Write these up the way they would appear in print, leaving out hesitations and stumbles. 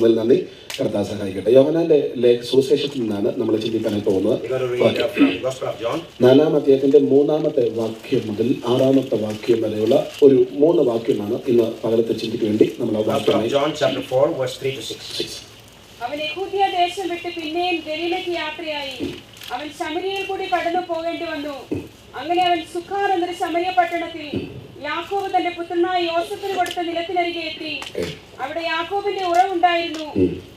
ദൈവനാമത്തിൽ നന്ദി. കർത്താവ് സഹായിക്കട്ടെ. യോഹന്നാന്റെ സുവിശേഷത്തിൽ നിന്നാണ് നമ്മൾ ചിന്തിക്കാനായി പോകുന്നത്. 4-ാം അധ്യായത്തിന്റെ 3-ാമത്തെ വാക്യം മുതൽ 6-ാമത്തെ വാക്യം വരെയുള്ള ഒരു 3 വാക്യമാണ് ഇന്ന് പകലത്തെ ചിന്തയ്ക്ക് വേണ്ടി നമ്മൾ അവൻ യഹൂദിയ ദേശം വിട്ട് പിന്നെയും ഗലീലയ്ക്ക് യാത്രയായി. അവൻ ശമര്യയിൽ കൂടി കടന്നു പോകേണ്ടി വന്നു. അങ്ങനെ അവൻ സുഖാർ എന്നൊരു ശമര്യ പട്ടണത്തിൽ യാക്കോബ് തന്റെ പുത്രനായ യോസഫിന് കൊടുത്ത നിലത്തിനരികെ എത്തി. അവിടെ യാക്കോബിന്റെ ഉറവുണ്ടായിരുന്നു.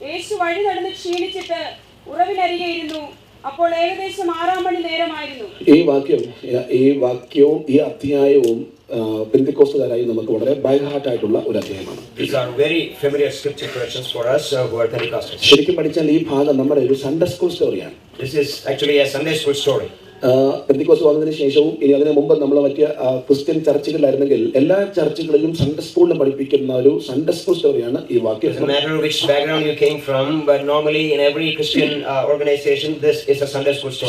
യേശു വഴി നടന്ന് ക്ഷീണിച്ചിട്ട് ഉറവിനരികെ ഇരുന്നു. അപ്പോൾ ഏകദേശം 6 മണി നേരമായിരുന്നു. ഈ വാക്യവും ഈ അധ്യായവും പെന്തിക്കോസ്തുകാരായി നമുക്ക് വളരെ ബൈ ഹാർട്ട് ആയിട്ടുള്ള ഒരു അധ്യായമാണ്. ശരിക്കും പഠിച്ചാൽ ഈ ഭാഗം നമ്മുടെ ഒരു സൺഡേ സ്കൂൾ സ്റ്റോറിയാണ്. പെന്തിക്കോസ്ത് വന്നതിന് ശേഷവും ഇനി അതിനു മുമ്പ് നമ്മൾ മറ്റ് ക്രിസ്ത്യൻ ചർച്ചുകളിലായിരുന്നെങ്കിൽ എല്ലാ ചർച്ചുകളിലും സൺഡേ സ്കൂളിൽ പഠിപ്പിക്കുന്ന ഒരു സൺഡേ സ്കൂൾ സ്റ്റോറിയാണ് ഈ വാക്യം.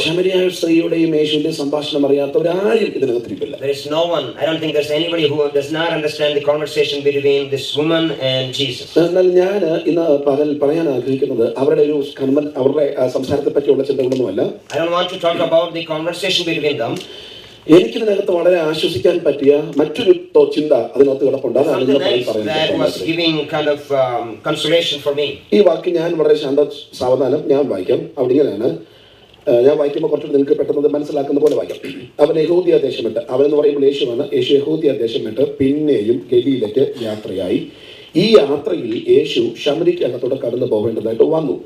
ശമരിയായ സ്ത്രീയുടെയും യേശുവിന്റെ സംഭാഷണം അറിയാത്തവരാരും ഇതിനകത്തിരിക്കില്ല. എന്നാൽ ഞാൻ ഇന്ന് പകൽ പറയാൻ ആഗ്രഹിക്കുന്നത് അവരുടെ സംസാരത്തെ പറ്റിയുള്ള ചിന്തകളൊന്നുമല്ല. എനിക്കിതിനകത്ത് വളരെ ആശ്വസിക്കാൻ പറ്റിയ മറ്റൊരു ചിന്ത അതിനകത്ത് കിടപ്പുണ്ട്. അതാണ് ഈ വാക്യം ഞാൻ വളരെ സാവധാനം ഞാൻ വായിക്കാം. അവിടെ ഇങ്ങനെയാണ്. ഞാൻ വായിക്കുമ്പോൾ കുറച്ചുകൂടി നിങ്ങൾക്ക് പെട്ടെന്ന് മനസ്സിലാക്കുന്ന പോലെ വായിക്കാം. അവൻ യഹൂദിയ ദേശം വിട്ട്, അവനെന്ന് പറയുമ്പോൾ യേശുവാണ്. യേശു യഹൂദിയ ദേശം വിട്ട് പിന്നെയും ഗലീലയ്ക്ക് യാത്രയായി. ഈ യാത്രയിൽ യേശു ശമരിക്കകത്തോടെ കടന്നു പോകേണ്ടതായിട്ട് വന്നു.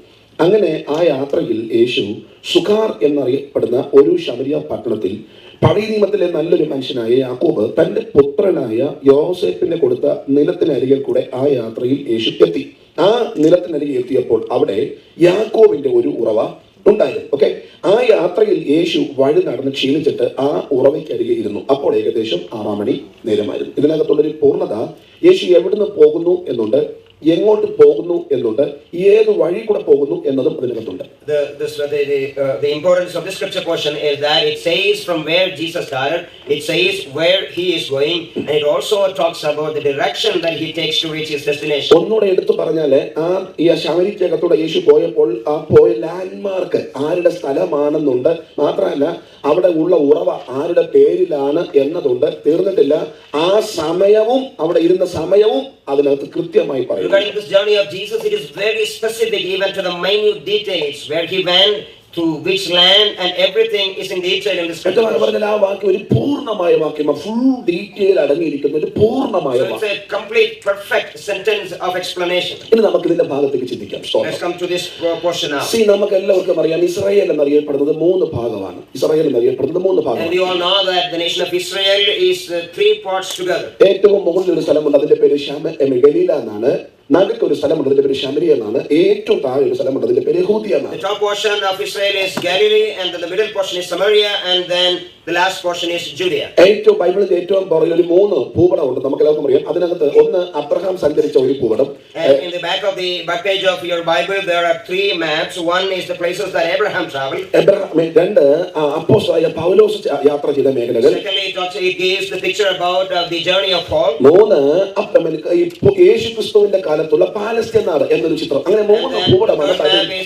അങ്ങനെ ആ യാത്രയിൽ യേശു സുഖാർ എന്നറിയപ്പെടുന്ന ഒരു ശമരിയ പട്ടണത്തിൽ പഴയ നിയമത്തിലെ നല്ലൊരു മനുഷ്യനായ യാക്കോബ് തന്റെ പുത്രനായ യോസേഫിന് കൊടുത്ത നിലത്തിനരികിൽ കൂടെ ആ യാത്രയിൽ യേശു എത്തി. ആ നിലത്തിനരികിൽ എത്തിയപ്പോൾ അവിടെ യാക്കോബിന്റെ ഒരു ഉറവ ഉണ്ടായിരുന്നു. ഓക്കെ, ആ യാത്രയിൽ യേശു വഴി നടന്ന് ക്ഷീണിച്ചിട്ട് ആ ഉറവയ്ക്കരികെ ഇരുന്നു. അപ്പോൾ ഏകദേശം 6 മണി നേരമായിരുന്നു. ഇതിനകത്തുള്ളൊരു പൂർണ്ണത യേശു എവിടുന്ന് പോകുന്നു എന്നുണ്ട്, എങ്ങോട്ട് പോകുന്നു എന്നുണ്ട്, ഏത് വഴി കൂടെ പോകുന്നു എന്നതും അതിനകത്തുണ്ട്. The importance of this scripture portion is that it says from where Jesus started, it says where he is going, and it also talks about the direction that he takes to reach his destination. ഒന്നുകൂടെ എടുത്തു പറഞ്ഞാല് ഈ ശമരിക്കകത്തൂടെ യേശു പോയപ്പോൾ ആ പോയ landmark ആരുടെ സ്ഥലമാണെന്നുണ്ട്. മാത്രമല്ല അവിടെ ഉള്ള ഉറവ ആരുടെ പേരിലാണ് എന്നതുണ്ട്. തീർന്നിട്ടില്ല, ആ സമയവും അവിടെ ഇരുന്ന സമയവും അതിനകത്ത് കൃത്യമായി പറയും. Regarding this journey of Jesus, it is very specific even to the minute details where he went, to which land, and everything is in detail in this scripture. ആ വാക്യം ഒരു പൂർണ്ണമായ വാക്യമാണ്. ഫുൾ ഡീറ്റെയിൽ അടങ്ങിയിരിക്കുന്ന ഒരു പൂർണ്ണമായ വാക്യം. So it's a complete perfect sentence of explanation. ഇനി നമുക്ക് ഇതിന്റെ ഭാഗത്തേക്ക് ചിന്തിക്കാം. Let's come to this portion now. നമുക്ക് എല്ലാവർക്കും അറിയാം, ഇസ്രായേൽ എന്നറിയപ്പെടുന്നത് 3 ഭാഗമാണ്. ഇസ്രായേൽ എന്നറിയപ്പെടുന്നത് 3 ഭാഗമാണ്. And we all know that the nation of Israel is 3 parts together. ഏറ്റവും മുകളിൽ ഒരു സ്ഥലമുണ്ട്, അതിന്റെ പേര് ഗലീല എന്നാണ്. നടുക്ക് ഒരു സ്ഥലമുണ്ട്, അതിന്റെ പേര് ശമരിയ എന്നാണ്. ഏറ്റവും താഴെ ഒരു സ്ഥലമുണ്ട്, അതിന്റെ പേര് യഹൂദിയ എന്നാണ്. The top portion of Israel is Galilee, and then the middle portion is Samaria, and then the last portion is Judea. ഏറ്റവും ബൈബിളിന്റെ ഏറ്റവും പുറകിൽ ഒരു 3 ഭൂപടമുണ്ട്. നമുക്ക് എല്ലാവർക്കും അറിയാം. അതിനകത്ത് ഒന്ന് അബ്രഹാം സഞ്ചരിച്ച ഒരു ഭൂപടം. In the back of the back page of your Bible there are 3 maps. One is the places that Abraham traveled. 2 അപ്പോസ്തലനായ പൗലോസ് യാത്ര ചെയ്ത മേഖലകൾ. Secondly, it gives the picture about the journey of Paul. 3 യേശുക്രിസ്തുവിന്റെ കാലത്തുള്ള Palestine നാട് എന്നൊരു ചിത്രം. അങ്ങനെ 3 ഭൂപടമാണ്.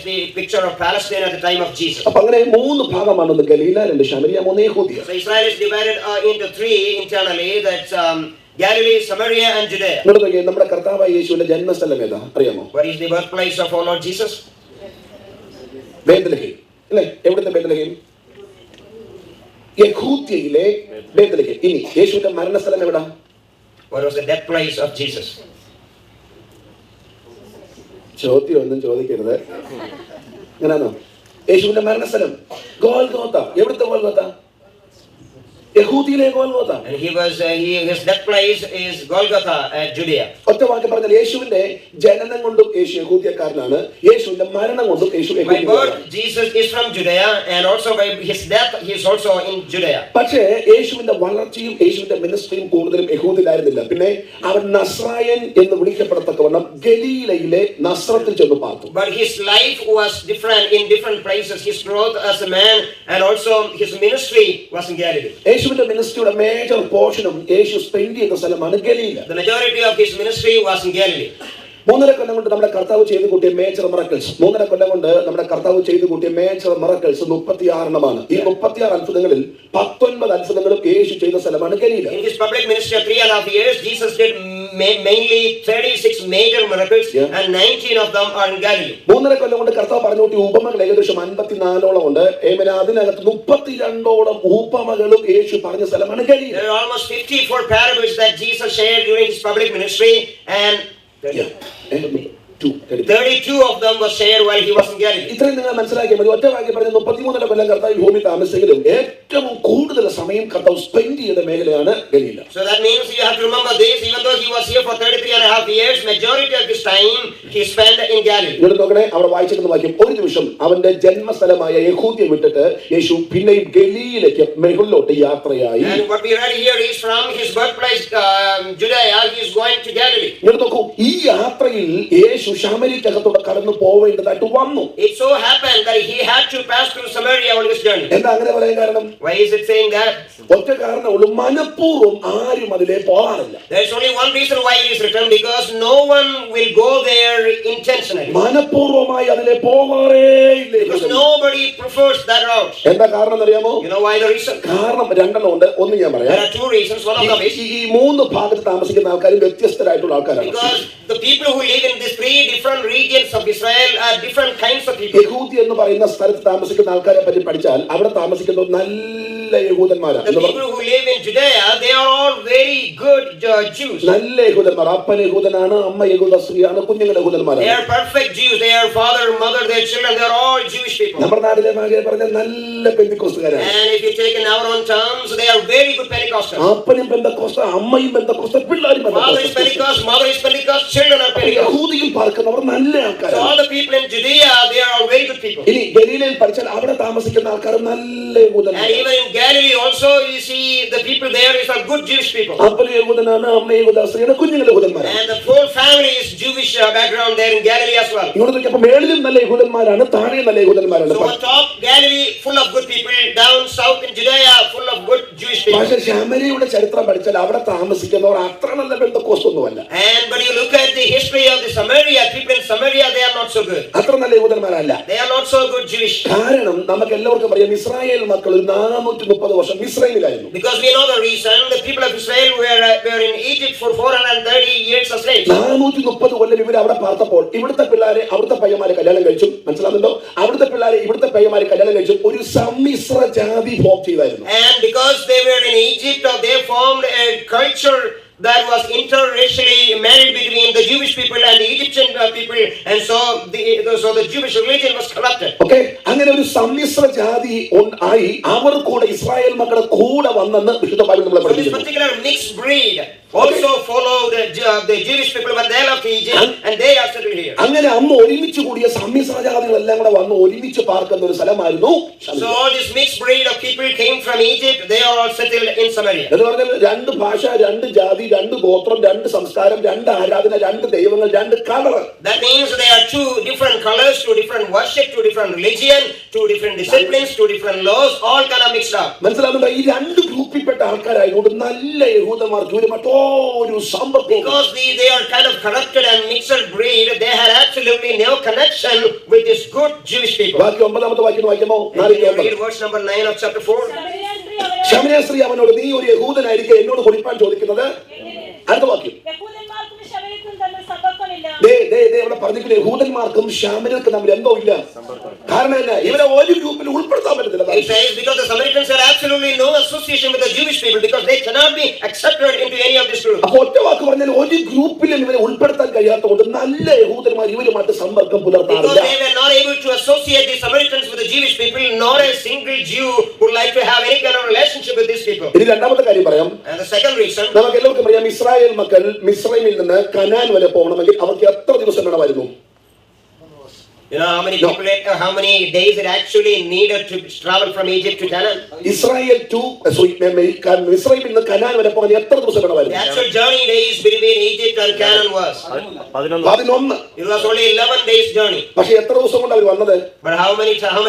The picture of Palestine at the time of Jesus. അപ്പോൾ അങ്ങനെ 3 ഭാഗമാണ്. ഒന്ന് ഗലീല, 2 ശമരിയ, 3 യഹൂദിയ. So Israel is divided into 3 internally. That's Galilee, Samaria, and Judea. നമ്മുടെ കർത്താവായ യേശുവിന്റെ ജന്മസ്ഥലം ഏതാ അറിയാമോ? What is the birthplace of our Lord Jesus? Bethlehem. അല്ലേ? എവിടുത്തെ ബേത്ലഹേം? യഹൂദ്യയിലെ ബേത്ലഹേം. ഇനി യേശുവിന്റെ മരണസ്ഥലം എവിടാ? What was the death place of Jesus? ചോദ്യം ഒന്നും ചോദിക്കരുത്. അങ്ങനാണോ? യേശുവിന്റെ മരണസ്ഥലം ഗോൽഗോത്ത. എവിടുത്തെ Golgotha? യഹൂദിയിലെ Golgotha. And his death place is Golgotha at Judea. ഒറ്റ വാക്യം പറഞ്ഞാൽ യേശുവിന്റെ ജനനം കൊണ്ടും യേശു യഹൂദിയക്കാരനാണ്, യേശുവിന്റെ മരണം കൊണ്ടും യേശു യഹൂദിയക്കാരനാണ്. By birth Jesus is from Judea, and also by his death he is also in Judea. പക്ഷേ യേശുവിന്റെ വളർച്ചയും യേശുവിന്റെ മിനിസ്ട്രിയും കൂടുതലും യഹൂദിയിലായിരുന്നില്ല. പിന്നെ അവൻ നസ്രായൻ എന്ന് വിളിക്കപ്പെടത്തക്കവണ്ണം ഗലീലയിലെ നസ്രത്തിൽ ചെന്ന് പാർത്തു. But his life was different in different places. His growth as a man and also his ministry was in Galilee. യേശുവിന്റെ മിനിസ്ട്രിയുടെ മേജർ പോർഷനും യേശു സ്പെൻഡ് ചെയ്ത സ്ഥലമാണ് Galilee. The majority of his ministry was in Galilee. 3.5 കൊല്ലം കൊണ്ട് നമ്മുടെ കർത്താവ് ചെയ്തു കൂട്ടിയ മേജർ മിറക്കിൾസ് 3.5 കൊല്ലം കൊണ്ട് നമ്മുടെ കർത്താവ് ചെയ്തു കൂട്ടിയ മേജർ മിറക്കിൾസ് 36 ഈ 36 അത്ഭുതങ്ങളിൽ 19 അത്ഭുതങ്ങളും യേശു ചെയ്ത സ്ഥലമാണ് Galilee. In his public ministry of 3.5 years, Jesus did mainly 36 major miracles, and 19 of them are in Galilee. 3.5 കൊല്ലം കൊണ്ട് കർത്താവ് പറഞ്ഞു കൂട്ടിയ ഉപമകൾ ഏകദേശം 54 ഉണ്ട്. അതിനകത്ത് 32 ഉപമകളും യേശു പറഞ്ഞ സ്ഥലമാണ് Galilee. There are almost 54 parables that Jesus shared during his public ministry, and 32 of them were shared while he was in Galilee. ഇത്രയും നിങ്ങൾ മനസ്സിലാക്കിയാൽ മതി. ഒറ്റ വാക്യം പറഞ്ഞ 33 കൊല്ലം കർത്താവ് ഭൂമി താമസിച്ചെങ്കിലും ഏറ്റവും കൂടുതൽ സമയം കർത്താവ് സ്പെൻഡ് ചെയ്ത മേഖലയാണ് Galilee. So that means you have to remember this, even though he was here for 33.5 years, majority of his time he spent in Galilee. ഇവിടെ നോക്കണേ, അവിടെ വായിച്ചിരുന്ന വാക്യം, ഒരു നിമിഷം അവന്റെ ജന്മസ്ഥലമായ യഹൂദ്യ വിട്ടിട്ട് യേശു പിന്നെയും ഗലീലയ്ക്ക് മുകളിലോട്ട് യാത്രയായി. And what we read here is from his birthplace Judea, he is going to Galilee. ഇവിടെ നോക്കൂ, ഈ യാത്രയിൽ യേശു ശമരിക്കകത്തൂടെ കടന്നു പോവേണ്ടതായിട്ട് വന്നു. It so happened that he had to pass through Samaria on his journey. എന്താ അങ്ങനെ പറയാൻ കാരണം? Why is it saying that? ഒറ്റ കാരണമുള്ളൂ, മനഃപൂർവ്വം ആരും അതിലെ പോകാറില്ല. There is only one reason why it is written, because no one will go there intentionally. മനഃപൂർവ്വമായി അതിലെ പോകാറേയില്ല. Because nobody prefers that route. എന്താ കാരണം എന്നറിയാമോ? You know why the reason? കാരണം 2 ഉണ്ട്. ഒന്ന് ഞാൻ There പറയാം. are 2 reasons. One of them is ഈ 3 ഭാഗത്ത് താമസിക്കുന്ന ആൾക്കാർ വ്യത്യസ്തരായിട്ടുള്ള ആൾക്കാരാണ്. because the people who live in these 3 different regions of Israel are different kinds of people. യഹൂദി എന്ന് പറയുന്ന സ്ഥലത്ത് താമസിക്കുന്ന ആൾക്കാരെ പറ്റി പഠിച്ചാൽ അവിടെ താമസിക്കുന്നത് നല്ല യഹൂദന്മാരാണ്. The people who live in Judea, they are all very good Jews. നല്ല യഹൂദന്മാർ. അപ്പൻ യഹൂദനാണ്, അമ്മ യഹൂദ സ്ത്രീയാണ്, കുഞ്ഞുങ്ങൾ They യഹൂദന്മാരാണ്. are perfect Jews. They are father, mother, their children. They are all Jewish people. നമ്മുടെ നാട്ടിലെ ഭാഗയെ പറഞ്ഞ നല്ല പെന്തിക്കോസ്തുകാരാണ്. And if you take in our own terms, they are very good Pentecostals. അപ്പനും പെന്തക്കോസ്ത, അമ്മയും പെന്തക്കോസ്ത, പിള്ളേരും Father is Pentecost, mother is Pentecost, children are Pentecost. യഹൂദിയിൽ പാർക്കുന്നവർ നല്ല So ആൾക്കാരാണ്. all the people in Judea, they are all very good people. ഇനി ഗലീലയിൽ പഠിച്ചാൽ അവിടെ താമസിക്കുന്ന ആൾക്കാർ നല്ല And യഹൂദന്മാരാണ്. even in Galilee also, you see the people there is a good Jewish people. അപ്പനും യഹൂദനാണ്, അമ്മ യഹൂദ സ്ത്രീയാണ്, കുഞ്ഞുങ്ങൾ യഹൂദന്മാരാണ്. And the whole family is Jewish background there in Galilee as well. ഇങ്ങോട്ട് നോക്കിയപ്പോൾ മേളിലും നല്ല യഹൂദന്മാരാണ്, താഴെയും നല്ല യഹൂദന്മാരാണ്. So on top, Galilee full of good people, down south in Judea full of good Jewish people. പക്ഷേ ശമരിയുടെ ചരിത്രം പഠിച്ചാൽ അവിടെ താമസിക്കുന്നവർ അത്ര നല്ല പെന്തക്കോസ്തൊന്നുമല്ല. And but you look at the history of the Samaria, people in Samaria, they are not so good. അത്ര നല്ല യഹൂദന്മാരല്ല. They are not so good Jewish. കാരണം നമുക്ക് എല്ലാവർക്കും അറിയാം, ഇസ്രായേൽ മക്കൾ 430 വർഷം മിസ്രൈമിലായിരുന്നു. Because we know the reason, the people of Israel were in Egypt for 430 years as slaves. 430 കൊല്ലം ഇവർ അവിടെ പാർത്തപ്പോൾ ഇവിടുത്തെ പിള്ളേരെ അവിടുത്തെ പയ്യന്മാരെ കല്യാണം കഴിച്ചു. മനസ്സിലാകുന്നുണ്ടോ? അവിടുത്തെ പിള്ളേരെ ഇവിടുത്തെ പയ്യന്മാരെ കല്യാണം കഴിച്ചു. ഒരു സമ്മിശ്ര ജാതി ഫോം ചെയ്തായിരുന്നു. And because they were in Egypt, they formed a culture that was interracially married between the Jewish people and the Egyptian people, and so the Jewish religion was corrupted. Okay, അങ്ങനെ ഒരു സമ്മിശ്ര ജാതി ആയി അവർ കൂടെ Israel മക്കളുടെ കൂടെ വന്നെന്ന് വിശുദ്ധ ബൈബിൾ നമ്മളെ So this പഠിപ്പിക്കുന്നു. particular mixed breed also followed the Jewish people when they left Egypt, and they are settled here. അങ്ങനെ അന്ന് ഒരുമിച്ച് കൂടിയ സമ്മിശ്ര ജാതികളെല്ലാം കൂടെ വന്ന് ഒരുമിച്ച് പാർക്കുന്ന ഒരു സ്ഥലമായിരുന്നു ശമരിയ. So all this mixed breed of people came from Egypt. They are all settled in Samaria. എന്ന് പറഞ്ഞാൽ 2 ഭാഷ, 2 ജാതി, 2 ഗോത്രം, 2 സംസ്കാരം, 2 ആരാധന, 2 ദൈവങ്ങൾ, 2 colour. That means there are 2 different colors, 2 different worship, 2 different religion, 2 different disciplines, 2 different laws, all kind of mixed up. മനസ്സിലാകുന്നുണ്ടോ? ഈ 2 ഗ്രൂപ്പിൽപ്പെട്ട ആൾക്കാരായതുകൊണ്ട് നല്ല യഹൂദന്മാർക്ക് ഒരു മറ്റൊരു സമ്പർക്കം. Because they are kind of corrupted and mixed breed, they had absolutely no connection with this good Jewish people. ബാക്കി 9ാമത്തെ വാക്യം വായിക്കുമോ? And you read verse number 9 of chapter 4. ശമരിയ സ്ത്രീ അവനോട്, നീ ഒരു യഹൂദനായിരിക്കെ എന്നോട് കുടിപ്പാൻ ചോദിക്കുന്നത്? അടുത്ത വാക്യം, യഹൂദന്മാർക്കും ശമര്യർക്കും തമ്മിൽ സമ്പർക്കമില്ല. ഇവിടെ പറഞ്ഞിരിക്കുന്ന യഹൂദന്മാർക്കും ശമര്യർക്കും തമ്മിൽ എന്തോ ഇല്ല. കാരണം എന്നാ? ഇവരെ ഒരു ഗ്രൂപ്പിൽ ഉൾപ്പെടുത്താൻ പറ്റത്തില്ല. It says because the Samaritans had absolutely no association with the Jewish people, because they cannot be accepted into any of this group. അപ്പോൾ ഒറ്റ വാക്ക് പറഞ്ഞാൽ ഒരു ഗ്രൂപ്പിലും ഇവരെ ഉൾപ്പെടുത്താൻ കഴിയാത്തതുകൊണ്ട് നല്ല യഹൂദന്മാർ ഇവരുമായിട്ട് സമ്പർക്കം Because പുലർത്താറില്ല. they were not able to associate the Samaritans with the Jewish people, nor a single Jew would like to have any kind of relationship with these people. ഇനി രണ്ടാമത്തെ കാര്യം പറയാം. And the second reason, നമുക്ക് എല്ലാവർക്കും അറിയാം, Israel മക്കൾ മിസ്രൈമിൽ നിന്ന് കനാൻ വരെ പോകണമെങ്കിൽ അവർക്ക് എത്ര ദിവസം വേണമായിരുന്നു? You know how many people, how many days it actually needed to travel from Egypt to Canaan? Israel to മിസ്രൈമിൽ നിന്ന് കനാൻ വരെ പോകാൻ എത്ര ദിവസം The വേണമായിരുന്നു? actual journey days between Egypt and Canaan was 11. it was only 11 days journey. പക്ഷെ എത്ര ദിവസം കൊണ്ട് അവർ വന്നത്? But how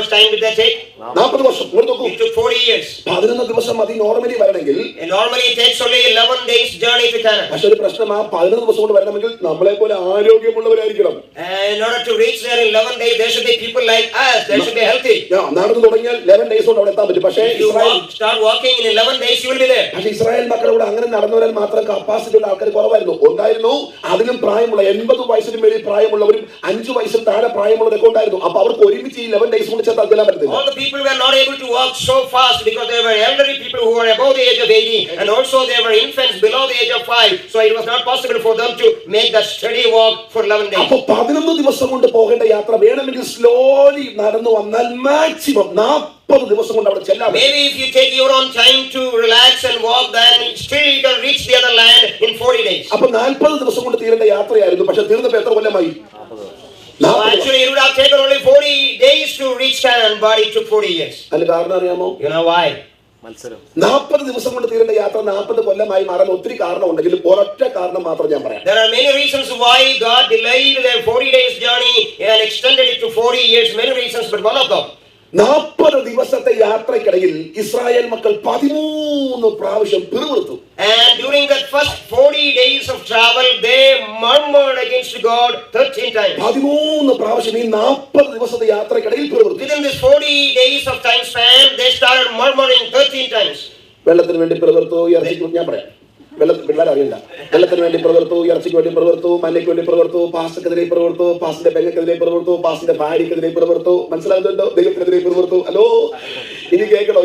much time did that take? 40 വർഷം. ഇങ്ങോട്ട് നോക്കൂ. It took 40 years. 11 ദിവസം മതി നോർമലി വരണമെങ്കിൽ. And normally it takes only 11 days journey to Canaan. പക്ഷെ ഒരു പ്രശ്നം, ആ 11 ദിവസം കൊണ്ട് വരണമെങ്കിൽ നമ്മളെ പോലെ ആരോഗ്യമുള്ളവരായിരിക്കണം. And in order to reach there in 11 days, there should be people like us. They should be healthy. നടന്നു തുടങ്ങിയാൽ 11 days കൊണ്ട് അവിടെ എത്താൻ പറ്റും. പക്ഷേ If you start walking in 11 days, you will be there. പക്ഷേ ഇസ്രായേൽ മക്കളോട് അങ്ങനെ നടന്നു വരാൻ മാത്രം കപ്പാസിറ്റി ഉള്ള ആൾക്കാർ കുറവായിരുന്നു. ഉണ്ടായിരുന്നു, അതിലും പ്രായമുള്ള 80 വയസ്സിന് മേളിൽ പ്രായമുള്ളവരും 5 വയസ്സിൽ താഴെ പ്രായമുള്ളവരൊക്കെ ഉണ്ടായിരുന്നു. അപ്പൊ അവർക്ക് ഒരുമിച്ച് 11 days കൊണ്ട് ചെല്ലാൻ പറ്റത്തില്ല. All the people were not able to walk so fast because there were elderly people who were above the age of 80, and also there were infants below the age of 5. So it was not possible for them to make that steady walk for 11 days. അപ്പോൾ 11 ദിവസം കൊണ്ട് പോകേണ്ട യാത്ര വേണമെങ്കിൽ slowly നടന്നു വന്നാൽ maximum 40 ദിവസം കൊണ്ട് അവിടെ ചെല്ലാൻ. Maybe if you take your own time to relax and walk, then still you can reach the other land in 40 days. അപ്പോൾ 40 ദിവസം കൊണ്ട് തീരേണ്ട യാത്രയായിരുന്നു. പക്ഷെ തീർന്നപ്പോൾ എത്ര കൊല്ലമായി? So actually it would have taken only 40 days to reach Canaan, but it took 40 years. അതിന് കാരണം അറിയാമോ? You know why? 40 ദിവസം കൊണ്ട് തീരേണ്ട യാത്ര 40 കൊല്ലമായി മാറാൻ ഒത്തിരി കാരണം ഉണ്ടെങ്കിലും ഒരൊറ്റ കാരണം മാത്രം ഞാൻ പറയാം. There are many reasons why God delayed their 40 days journey and extended it to 40 years. Many reasons, but one of them. 40 ദിവസത്തെ യാത്രയ്ക്കിടയിൽ ഇസ്രായേൽ മക്കൾ 13 പ്രാവശ്യം പിറുപിറുത്തു. And during that first 40 days of travel, they murmured against God 13 times. 13 പ്രാവശ്യം ഈ 40 ദിവസത്തെ യാത്രയ്ക്കിടയിൽ പിറുപിറുത്തു. Within this 40 days of time span, they started murmuring 13 times. വെള്ളത്തിന് വേണ്ടി പിറുപിറുത്തു, ഇറച്ചിക്ക് ഞാൻ പറയാം. പിള്ളേർ അറിയണ്ട. വെള്ളത്തിന് വേണ്ടി പിറുപിറുത്തു, ഇറച്ചിക്ക് വേണ്ടി പിറുപിറുത്തു, മഞ്ഞയ്ക്ക് വേണ്ടി പിറുപിറുത്തു, പാസ്റ്റക്കെതിരെ പിറുപിറുത്തു, പാസ്റ്റിന്റെ പെങ്ങക്കെതിരെ പിറുപിറുത്തു, പാസ്റ്റിന്റെ ഭാര്യക്കെതിരെ പിറുപിറുത്തു. മനസ്സിലാകുന്നുണ്ടോ? ദൈവത്തിനെതിരെ പിറുപിറുത്തു. ഹലോ, ഇനി കേൾക്കണോ?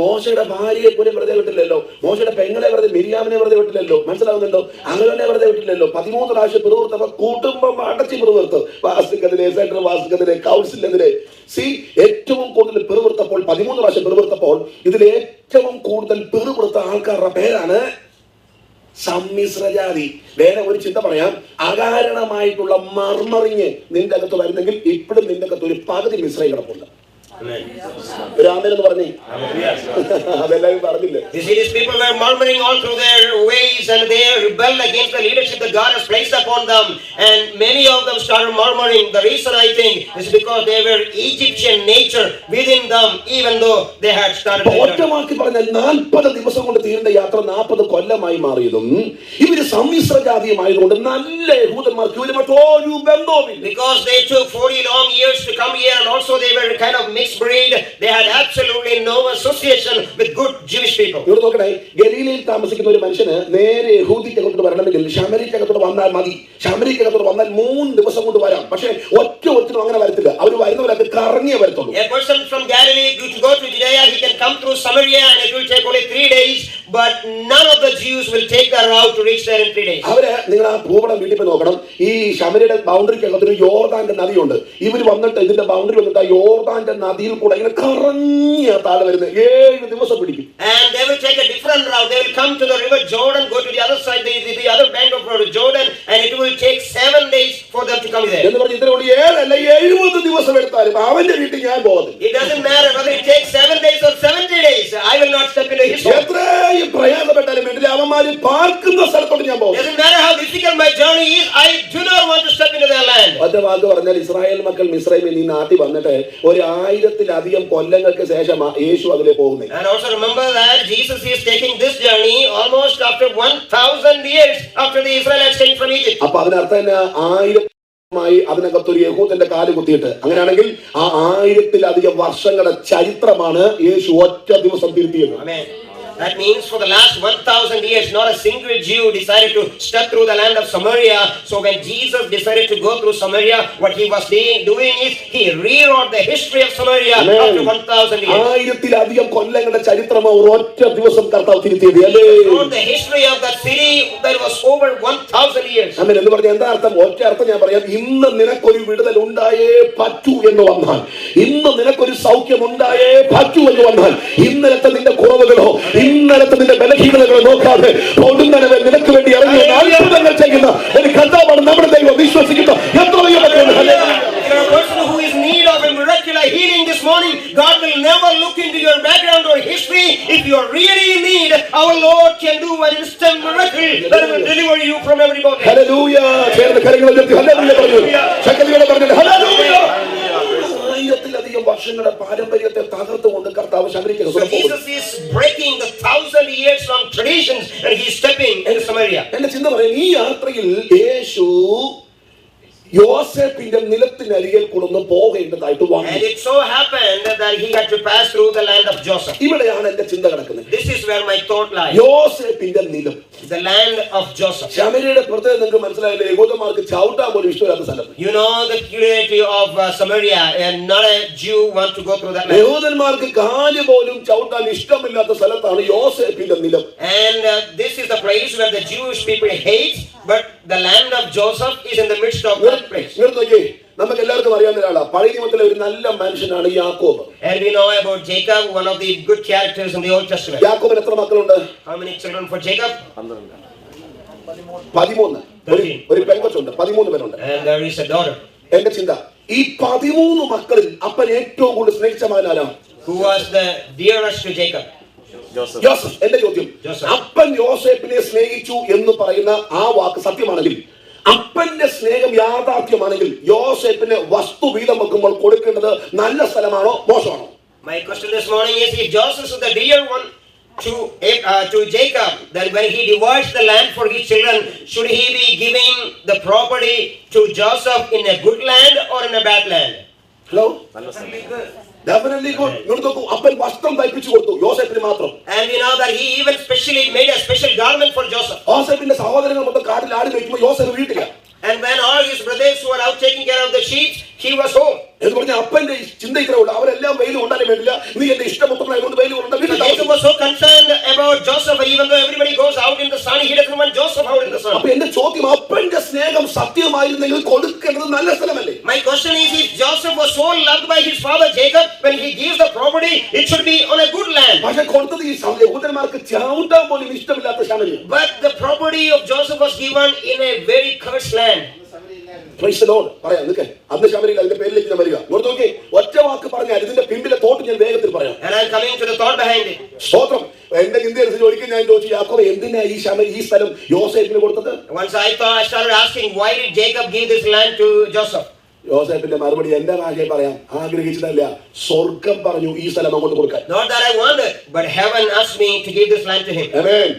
മോശയുടെ ഭാര്യയെ പോലും വെറുതെ വിട്ടില്ലല്ലോ, മോശയുടെ പെങ്ങളെ വെറുതെ, മിരിയാമിനെ വെറുതെ വിട്ടില്ലല്ലോ. മനസ്സിലാകുന്നുണ്ടോ? അങ്ങനെ വെറുതെ വിട്ടില്ലല്ലോ. 13 പ്രാവശ്യം പിറുപിറുത്തപ്പോ കുടുംബം അടച്ചു പിറുപിറുത്തു. പാസ്റ്റക്കെതിരെ, സെൻട്രൽ പാസ്റ്റക്കെതിരെ, കൗൺസിലിനെതിരെ. ഏറ്റവും കൂടുതൽ പിറുപിറുത്തപ്പോൾ 13 പ്രാവശ്യം പിറുപിറുത്തപ്പോൾ ഇതിൽ ഏറ്റവും കൂടുതൽ പിറുപിറുത്ത ആൾക്കാരുടെ പേരാണ് സമ്മിശ്രജാതി. വേറെ ഒരു ചിന്ത പറയാം, അകാരണമായിട്ടുള്ള മർമറിങ് നിന്റെ അകത്ത് വരുന്നെങ്കിൽ ഇപ്പോഴും നിന്റെ അകത്ത് ഒരു പകുതി മിശ്രം കിടപ്പുണ്ട്. രാമനെന്ന് പറഞ്ഞേ, അതെല്ലാവരും പറഞ്ഞില്ലേ? These people were murmuring all through their ways, and they rebelled against the leadership that God has placed upon them, and many of them started murmuring. The reason I think is because they were Egyptian nature within them, even though they had started. ഒറ്റവാക്കി പറഞ്ഞാൽ 40 ദിവസം കൊണ്ട് തീരേണ്ട യാത്ര 40 കൊല്ലമായി മാറിയതും ഇവര് സമ്മിശ്ര ജാതിയുമായതുകൊണ്ട് നല്ല യഹൂദന്മാർക്ക് ഇവര് മറ്റൊരു ബന്ധവുമില്ല. Because they took 40 long years to come here, and also they were kind of mixed breed. They had absolutely no association with good Jewish people. ഇവിടെ നോക്കണേ, ഗലീലയിൽ താമസിക്കുന്ന ഒരു മനുഷ്യന് നേരെ യഹൂദിക്കകത്തോട്ട് വരണമെങ്കിൽ ശമരിക്കകത്തോട്ട് വന്നാൽ മതി. ശമരിക്കകത്തോട്ട് വന്നാൽ 3 ദിവസം കൊണ്ട് വരാം. പക്ഷെ ഒറ്റൊരുത്തിനും അങ്ങനെ വരത്തില്ല. അവർ വരുന്നവരൊക്കെ കറങ്ങിയേ വരത്തുള്ളൂ. A person from Galilee to go to Judea, he can come through Samaria, and it will take only 3 days. But none of the Jews will take that route to reach there in 3 days. അവര്, നിങ്ങൾ ആ ഭൂപടം വീട്ടിൽ പോയി നോക്കണം. ഈ ശമരിയുടെ ബൗണ്ടറിക്കകത്തൊരു യോർദാന്റെ നദിയുണ്ട്. ഇവര് വന്നിട്ട് ഇതിന്റെ ബൗണ്ടറി വന്നിട്ട് ആ യോർദാന്റെ നദിയിൽ കൂടെ ഇങ്ങനെ കറങ്ങിയ താഴെ വരുന്നത് 7 ദിവസം പിടിക്കും. And they will take a different route. They will come to the river Jordan, go to the other side, the other bank of Jordan, and it will take 7 days for them to come there. എന്ന് പറഞ്ഞ് ഇതിനോട് 7 അല്ല 70 ദിവസം എടുത്താലും അവന്റെ വീട്ടിൽ ഞാൻ പോകുന്നത്. It doesn't matter whether it takes 7 days or 70 days. I will not step into his home. എത്രയും പ്രയാസപ്പെട്ടാലും വീട്ടിൽ അവന്മാര് പാർക്കുന്ന സ്ഥലത്തോട്ട് ഞാൻ പോകും. Doesn't matter how difficult my journey is, I do not want to step into their land. ഒറ്റ വാക്ക് പറഞ്ഞാൽ Israel മക്കൾ മിസ്രൈമിൽ നിന്ന് നാട്ടിൽ വന്നിട്ട് 1000-ലധികം കൊല്ലങ്ങൾക്ക് ശേഷമാണ് യേശു അതിലെ പോകുന്നത്. And also remember that Jesus is taking this journey almost after 1000 years after the Israelites came from Egypt. അപ്പൊ അതിനർത്ഥം തന്നെ 1000 അതിനകത്തൊരു യഹൂദന്റെ കാല് കുത്തിയിട്ട്, അങ്ങനെയാണെങ്കിൽ ആ 1000-ലധികം വർഷങ്ങളുടെ ചരിത്രമാണ് യേശു ഒറ്റ ദിവസം തിരുത്തിയത്. Amen. That means for the last 1000 years, not a single Jew decided to step through the land of Samaria. So when Jesus decided to go through Samaria, what he was doing is he rewrote the history of Samaria. Amen. After 1000 years. 1000-ലധികം കൊല്ലങ്ങളുടെ ചരിത്രമാണ് ഒറ്റ ദിവസം കർത്താവ് തിരുത്തിയത്. The history of that city that was over 1000 years. അങ്ങനെ എന്ന് പറഞ്ഞാൽ എന്താ അർത്ഥം? ഒറ്റ അർത്ഥം ഞാൻ പറയാം. ഇന്ന് നിനക്കൊരു വിടുതൽ ഉണ്ടായേ പറ്റൂ എന്ന് വന്നാൽ, ഇന്ന് നിനക്കൊരു സൗഖ്യം ഉണ്ടായേ പറ്റൂ എന്ന് വന്നാൽ, ഇന്നലത്തെ നിന്റെ കുറവുകളോ ഇന്നലത്തെ നിന്റെ ബലഹീനതകളോ നോക്കാതെ പൊടുന്നനെ നിനക്ക് വേണ്ടി ഇറങ്ങി അത്ഭുതങ്ങൾ ചെയ്യുന്ന ഒരു കർത്താവാണ് നമ്മുടെ ദൈവം. വിശ്വസിക്കുന്ന എത്രയോ God will never look into your background or history. If you are really in need, our Lord can do an instant miracle that will deliver you from everybody. Hallelujah. ചേർന്ന് കരങ്ങൾ ഉയർത്തി ഹല്ലേലൂയ പറഞ്ഞു. ശക്തിയോടെ പറഞ്ഞു ഹല്ലേലൂയ. ആയിരത്തിലധികം വർഷങ്ങളുടെ പാരമ്പര്യത്തെ തകർത്തുകൊണ്ട് കർത്താവ് ശമരിക്കുന്നു. So Jesus is breaking the 1,000 years long traditions and he is stepping into Samaria. എന്റെ ചിന്ത പറയും, ഈ യാത്രയിൽ യേശു യോസേപ്പിന്റെ നിലത്തിനരികിൽ കൊണ്ടു പോകേണ്ടതായിട്ട് വന്നു. And it so happened that he had to pass through the land of Joseph. ഇവിടെയാണ് എന്റെ ചിന്ത കിടക്കുന്നത്. This is where my thought lies. യോസേപ്പിന്റെ നിലം, the land of Joseph. ശമര്യയുടെ പ്രത്യേകത നിങ്ങൾക്ക് മനസ്സിലായില്ലേ? യഹൂദന്മാർക്ക് ചവിട്ടാൻ പോലും ഇഷ്ടമില്ലാത്ത സ്ഥലം. You know the peculiarity of Samaria, and not a Jew want to go through that land. യഹൂദന്മാർക്ക് കാല് പോലും ചവിട്ടാൻ ഇഷ്ടമില്ലാത്ത സ്ഥലത്താണ് യോസേപ്പിന്റെ നിലം. And this is the place where the Jewish people hate, but the land of Joseph is in the midst of that place. നമുക്ക് എല്ലാവർക്കും അറിയാവുന്ന ഒരാളാണ്, പഴയ നിയമത്തിലെ ഒരു നല്ല മനുഷ്യനാണ് യാക്കോബ്. And we know about Jacob, one of the good characters in the Old Testament. യാക്കോബിന് എത്ര മക്കളുണ്ട്? How many children for Jacob? 13. ഒരു പെൺകൊച്ചുണ്ട്, 13 പേരുണ്ട്. And there is a daughter. എന്റെ ചിന്ത, ഈ 13 മക്കളിൽ അപ്പൻ ഏറ്റവും കൂടുതൽ സ്നേഹിച്ച മകനാരാണ്? Who was the dearest to Jacob? യോസഫ്. എന്റെ ചോദ്യം, അപ്പൻ യോസേപ്പിനെ സ്നേഹിച്ചു എന്ന് പറയുന്ന ആ വാക്ക് സത്യമാണെങ്കിൽ, അപ്പന്റെ സ്നേഹം യാഥാർത്ഥ്യമാണെങ്കിൽ, യോസേപ്പിന് വസ്തു വീതം വെക്കുമ്പോൾ കൊടുക്കേണ്ടത് നല്ല സ്ഥലമാണോ മോശമാണോ? My question this morning is, if Joseph is the dear one to Jacob, then when he divides the land for his children, should he be giving the property to Joseph in a good land or in a bad land? Hello? Definitely good. അപ്പൻ വസ്ത്രം തയ്പ്പിച്ചു കൊടുത്തു യോസേപ്പിന് മാത്രം. And we know that he even specially made a special garment for Joseph. യോസേപ്പിന്റെ സഹോദരങ്ങൾ മൊത്തം കാട്ടിൽ ആടി വെക്കുമ്പോൾ Yoseph വീട്ടില്ല. And when all his brothers were out taking care of the sheep, he was home. എന്ന് പറഞ്ഞാൽ അപ്പന്റെ ചിന്ത ഇത്രേ ഉള്ളൂ, അവരെല്ലാം വെയിൽ കൊണ്ടാലും വേണ്ടില്ല, നീ എന്റെ ഇഷ്ടപുത്രനായതുകൊണ്ട് വെയിൽ കൊണ്ട. Jacob was so concerned about Joseph, even though everybody goes out in the sun, he doesn't want Joseph out in the sun. അപ്പൊ എന്റെ ചോദ്യം, അപ്പന്റെ സ്നേഹം സത്യമായിരുന്നെങ്കിൽ കൊടുക്കേണ്ടത് നല്ല സ്ഥലമല്ലേ? My question is, if Joseph was so loved by his father Jacob, when he gives the property, it should be on a good land. പക്ഷെ കൊടുത്തത് ഈ യഹൂദന്മാർക്ക് ചവിട്ടാൻ പോലും ഇഷ്ടമില്ലാത്ത ശമര്യം. But the property of Joseph was given in a very cursed land. Praise the Lord. പറയാം നിൽക്കേ, അന്ന് ശമരിയിൽ അതിന്റെ പേരിലേക്ക് ഞാൻ വരിക. നോട്ട് നോക്കി, ഒറ്റ വാക്ക് പറഞ്ഞാൽ ഇതിന്റെ പിമ്പിലെ തോട്ട് ഞാൻ വേഗത്തിൽ പറയാം. And I'm coming to the thought behind it. സ്തോത്രം. എന്റെ ചിന്തയനുസരിച്ച് ഒരിക്കൽ ഞാൻ ചോദിച്ചു, യാക്കോബ് എന്തിനാ ഈ സ്ഥലം യോസേപ്പിന് കൊടുത്തത്? Once I started asking, why did Jacob give this land to Joseph? യോസേപ്പിന്റെ മറുപടി എന്റെ ഭാഷയിൽ പറയാം, ആഗ്രഹിച്ചതല്ല, സ്വർഗം പറഞ്ഞു ഈ സ്ഥലം അങ്ങോട്ട് കൊടുക്കാൻ. Not that I wanted, but heaven asked me to give this land to him. ആമേൻ.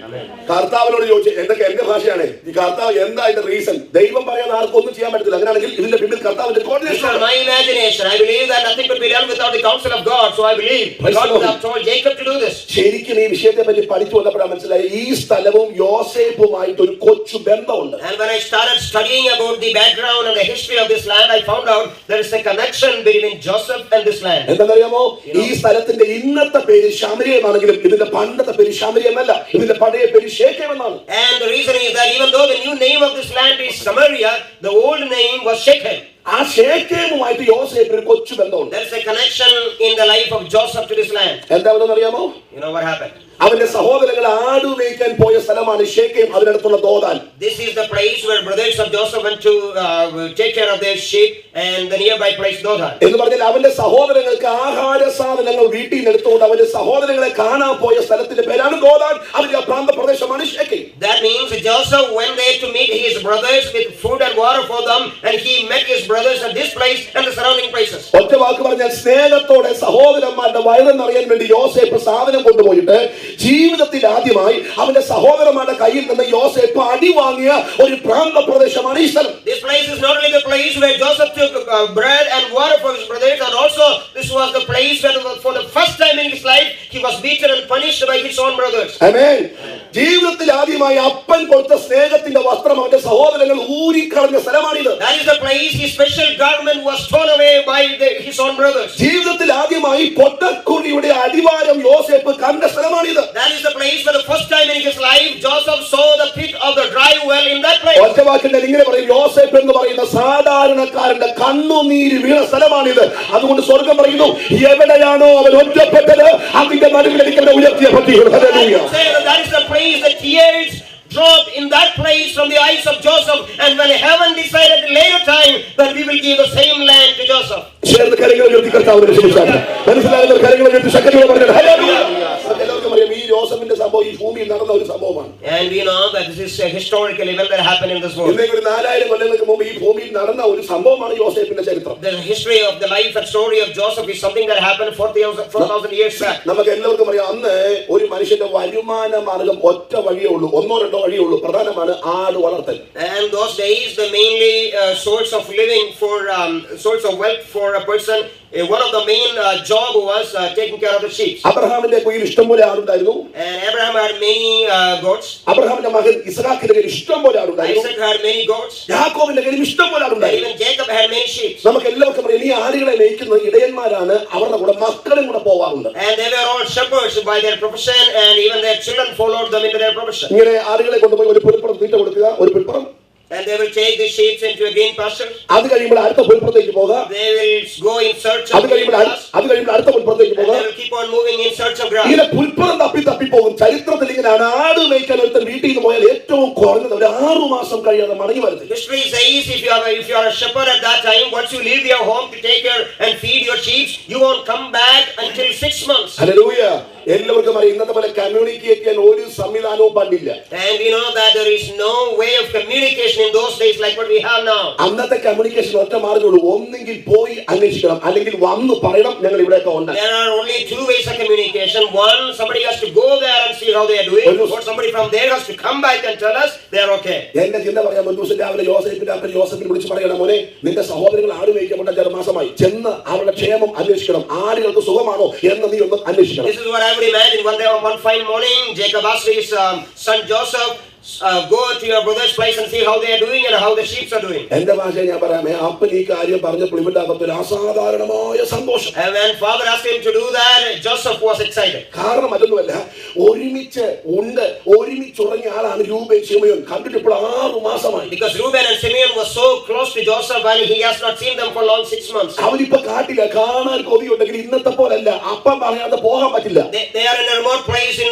കർത്താവിനോട് ചോദിച്ചു, എന്തൊക്കെ എന്റെ ഭാഷയാണ് ഈ കർത്താവ്, എന്താ ഇതിന്റെ റീസൺ? ദൈവം പറയാൻ ആർക്കും ഒന്നും ചെയ്യാൻ പറ്റത്തില്ല. അങ്ങനെയാണെങ്കിൽ ഇതിന്റെ പിന്നിൽ കർത്താവിന്റെ കോർഡിനേഷൻ ആണ്. My imagination, I believe that nothing could be done without the counsel of God. So I believe God would have told Jacob to do this. ശരിക്കും ഈ വിഷയത്തെ പറ്റി പഠിച്ചു വന്നപ്പോഴാണ് മനസ്സിലായി, ഈ സ്ഥലവും യോസേപ്പുമായിട്ട് ഒരു കൊച്ചു ബന്ധമുണ്ട്. And when I started studying about the background and the history of this land, I found out there is a connection between Joseph and this land. എന്താണെന്നറിയാമോ? ഈ സ്ഥലത്തിന്റെ ഇന്നത്തെ പേര് ശമര്യമാണെങ്കിലും ഇതിന്റെ പണ്ടത്തെ പേര് ശമര്യമല്ല, ഇതിന്റെ പഴയ പേര് ശേഖേം എന്നാണ്. And the reason is that even though the new name of this land is Samaria, the old name was Shechem. ആ ശേഖേമുമായിട്ട് യോസേപ്പിന് ഒരു കൊച്ചു ബന്ധമുണ്ട്. There is a connection in the life of Joseph to this land. എന്താണെന്ന് അറിയാമോ? You know what happened? അവന്റെ സഹോദരങ്ങൾ ആട് മേയ്ക്കാൻ പോയ സ്ഥലമാണ് ശേഖേം, അതിനടുത്തുള്ള ദോതാൻ. This is the place where brothers of Joseph went to take care of their sheep, and the nearby place Dothan. എന്ന് പറഞ്ഞാൽ അവന്റെ സഹോദരങ്ങൾക്ക് ആഹാര സാധനങ്ങൾ വീട്ടിൽ നിന്ന് എടുത്തുകൊണ്ട് അവന്റെ സഹോദരങ്ങളെ കാണാൻ പോയ സ്ഥലത്തിന്റെ പേരാണ് ദോതാൻ. അതിന്റെ പ്രാന്ത പ്രദേശമാണ് ശേഖേം. That means Joseph went there to meet his brothers with food and water for them, and he met his brothers at this place and the surrounding places. ഒറ്റ വാക്ക് പറഞ്ഞാൽ സ്നേഹത്തോടെ സഹോദരന്മാരുടെ വയറെന്നറിയാൻ വേണ്ടി യോസേപ്പ് സാധനം കൊണ്ടുപോയിട്ട് ജീവിതത്തിൽ ആദ്യമായി അവന്റെ സഹോദരന്മാരുടെ കയ്യിൽ നിന്ന് യോസേപ്പ് അടി വാങ്ങിയ ഒരു പ്രാന്ത പ്രദേശമാണ് ഈ സ്ഥലം. This place is not only the place where Joseph took bread and water for his brothers, and also this was the place where for the first time in his life he was beaten and punished by his own brothers. ആമേൻ. ജീവിതത്തിൽ ആദ്യമായി അപ്പൻ കൊടുത്ത സ്നേഹത്തിന്റെ വസ്ത്രം അവന്റെ സഹോദരങ്ങൾ ഊരിക്കളഞ്ഞ സ്ഥലമാണിത്. That is the place his special garment was torn away by his own brothers. ജീവിതത്തിൽ ആദ്യമായി പൊട്ടക്കുഴിയുടെ അടിവാരം യോസേപ്പ് കണ്ട സ്ഥലമാണിത്. That is the place for the first time in his life Joseph saw the pit of the dry well in that place. ഒറ്റ വാക്കിൽ ഇങ്ങനെ പറയും, യോസേപ്പ് എന്ന് പറയുന്ന സാധാരണക്കാരന്റെ കണ്ണുനീര് വീണ സ്ഥലമാണിത്. അതുകൊണ്ട് സ്വർഗം പറയുന്നു, എവിടെയാണോ അവൻ ഒറ്റപ്പെട്ടത് അതിന്റെ നടുവിലേക്ക് അവനെ ഉയർത്തിയ പറ്റിയത്. Hallelujah. That is the place the tears dropped in that place from the eyes of Joseph, and when heaven decided at a later time that we will give the same land to Joseph. ചേർന്ന് കരങ്ങൾ ഉയർത്തി കർത്താവിനെ സ്തുതിച്ചാട്ടെ. മനസ്സിലാകുന്ന a historical event that happened in this world. ഇന്നേക്ക് ഒരു 4000 കൊല്ലങ്ങൾക്ക് മുമ്പ് ഈ ഭൂമിയിൽ നടന്ന ഒരു സംഭവമാണ് യോസേഫിന്റെ ചരിത്രം. The history of the life and story of Joseph is something that happened 4,000 years back. നമുക്ക് എല്ലാവർക്കും അറിയാം, അന്ന് ഒരു മനുഷ്യന്റെ വരുമാന മാർഗം ഒറ്റ വഴിയേ ഉള്ളൂ, ഒന്നോ രണ്ടോ വഴിയേ ഉള്ളൂ. പ്രധാനമാണ് ആട് വളർത്തൽ. And those days, the mainly source of living for source of wealth for a person, one of the main job was taking care of the sheep. അബ്രഹാമിന്റെ കയ്യിൽ ഇഷ്ടംപോലെ ആടുണ്ടായിരുന്നു. And Abraham had many goats. അബ്രഹാമിന്റെ മകൻ ഇസ്ഹാക്കിന്റെ കയ്യിൽ ഇഷ്ടംപോലെ ആടുണ്ടായിരുന്നു. Isaac had many goats. യാക്കോബിന്റെ കയ്യിൽ ഇഷ്ടംപോലെ And ആടുണ്ടായിരുന്നു. even Jacob had many sheep. നമുക്ക് എല്ലാവർക്കും അറിയാം, ഈ ആടുകളെ മേയ്ക്കുന്ന ഇടയന്മാരാണ് അവരുടെ കൂടെ മക്കളും കൂടെ പോവാറുണ്ട്. And they were all shepherds by their profession, and even their children followed them into their profession. ഇങ്ങനെ ആടുകളെ കൊണ്ടുപോയി ഒരു പുൽപ്പുറം തീറ്റ കൊടുക്കുക, ഒരു പുൽപ്പുറം. And they will take the sheep into a green pasture. അത് കഴിയുമ്പോൾ അടുത്ത പുൽപ്പുറത്തേക്ക് പോകാം. They will go in search of അത് കഴിയുമ്പോൾ അടുത്ത പുൽപ്പുറത്തേക്ക് and പോകാം. they will keep on moving in search of grass. ഇങ്ങനെ പുൽപ്പുറം തപ്പി പോകും. ചരിത്രത്തിൽ ഇങ്ങനെയാണ്, ആട് മേയ്ക്കാൻ ഒരുത്തൻ വീട്ടിൽ നിന്ന് പോയാൽ ഏറ്റവും കുറഞ്ഞത് ഒരു 6 മാസം കഴിയാതെ മടങ്ങി വരുന്നത്. History says if you are a shepherd at that time, once you leave your home to take care and feed your sheep, you won't come back until 6 months. Hallelujah. എല്ലാവർക്കും അറിയാം, ഇന്നത്തെ പോലെ കമ്മ്യൂണിക്കേറ്റ് ചെയ്യാൻ ഒരു സംവിധാനവും പണ്ടില്ല. And we know that there is no way of communication in those days like what we have now. അന്നത്തെ communication ഒറ്റ മാർഗ്ഗമുള്ളൂ, ഒന്നെങ്കിൽ പോയി അന്വേഷിക്കണം, അല്ലെങ്കിൽ വന്ന് പറയണം ഞങ്ങൾ ഇവിടെയൊക്കെ ഉണ്ട്. There are only two ways of communication. One, somebody has to go there and see how they are doing, or somebody from there has to come back and tell us they are okay. എന്റെ ചിന്ത പറയാം, ഒരു ദിവസം രാവിലെ യോസേഫിന്റെ അപ്പൻ യോസേഫിനെ വിളിച്ച് പറയണം, മോനെ നിന്റെ സഹോദരങ്ങൾ ആട് മേയ്ക്കപ്പെട്ട 6 മാസമായി, ചെന്ന് അവരുടെ ക്ഷേമം അന്വേഷിക്കണം, ആടുകൾക്ക് സുഖമാണോ എന്ന് നീ ഒന്ന് അന്വേഷിക്കണം. This is what I would imagine. One fine morning, Jacob asked his son Joseph, go to your brother's place and see how they are doing and how the sheep are doing. എന്റെ ഭാഷ ഞാൻ പറയാമേ, അപ്പൻ ഈ കാര്യം പറഞ്ഞപ്പോൾ ഇവന്റെ അകത്ത് ഒരു അസാധാരണമായ സന്തോഷം. And when father asked him to do that, Joseph was excited. കാരണം മറ്റൊന്നുമല്ല, ഒരുമിച്ച് ഉറങ്ങിയ ആളാണ് രൂബേൻ ശിമയോൻ. കണ്ടിട്ട് ഇപ്പോൾ 6 മാസമായി. Because Reuben and Simeon were so close to Joseph and he has not seen them for long 6 months. അവനിപ്പോ കാട്ടില്ല, കാണാൻ കൊതിയുണ്ടെങ്കിൽ ഇന്നത്തെ പോലല്ല, അപ്പം പറയാതെ പോകാൻ പറ്റില്ല. They are in a remote place in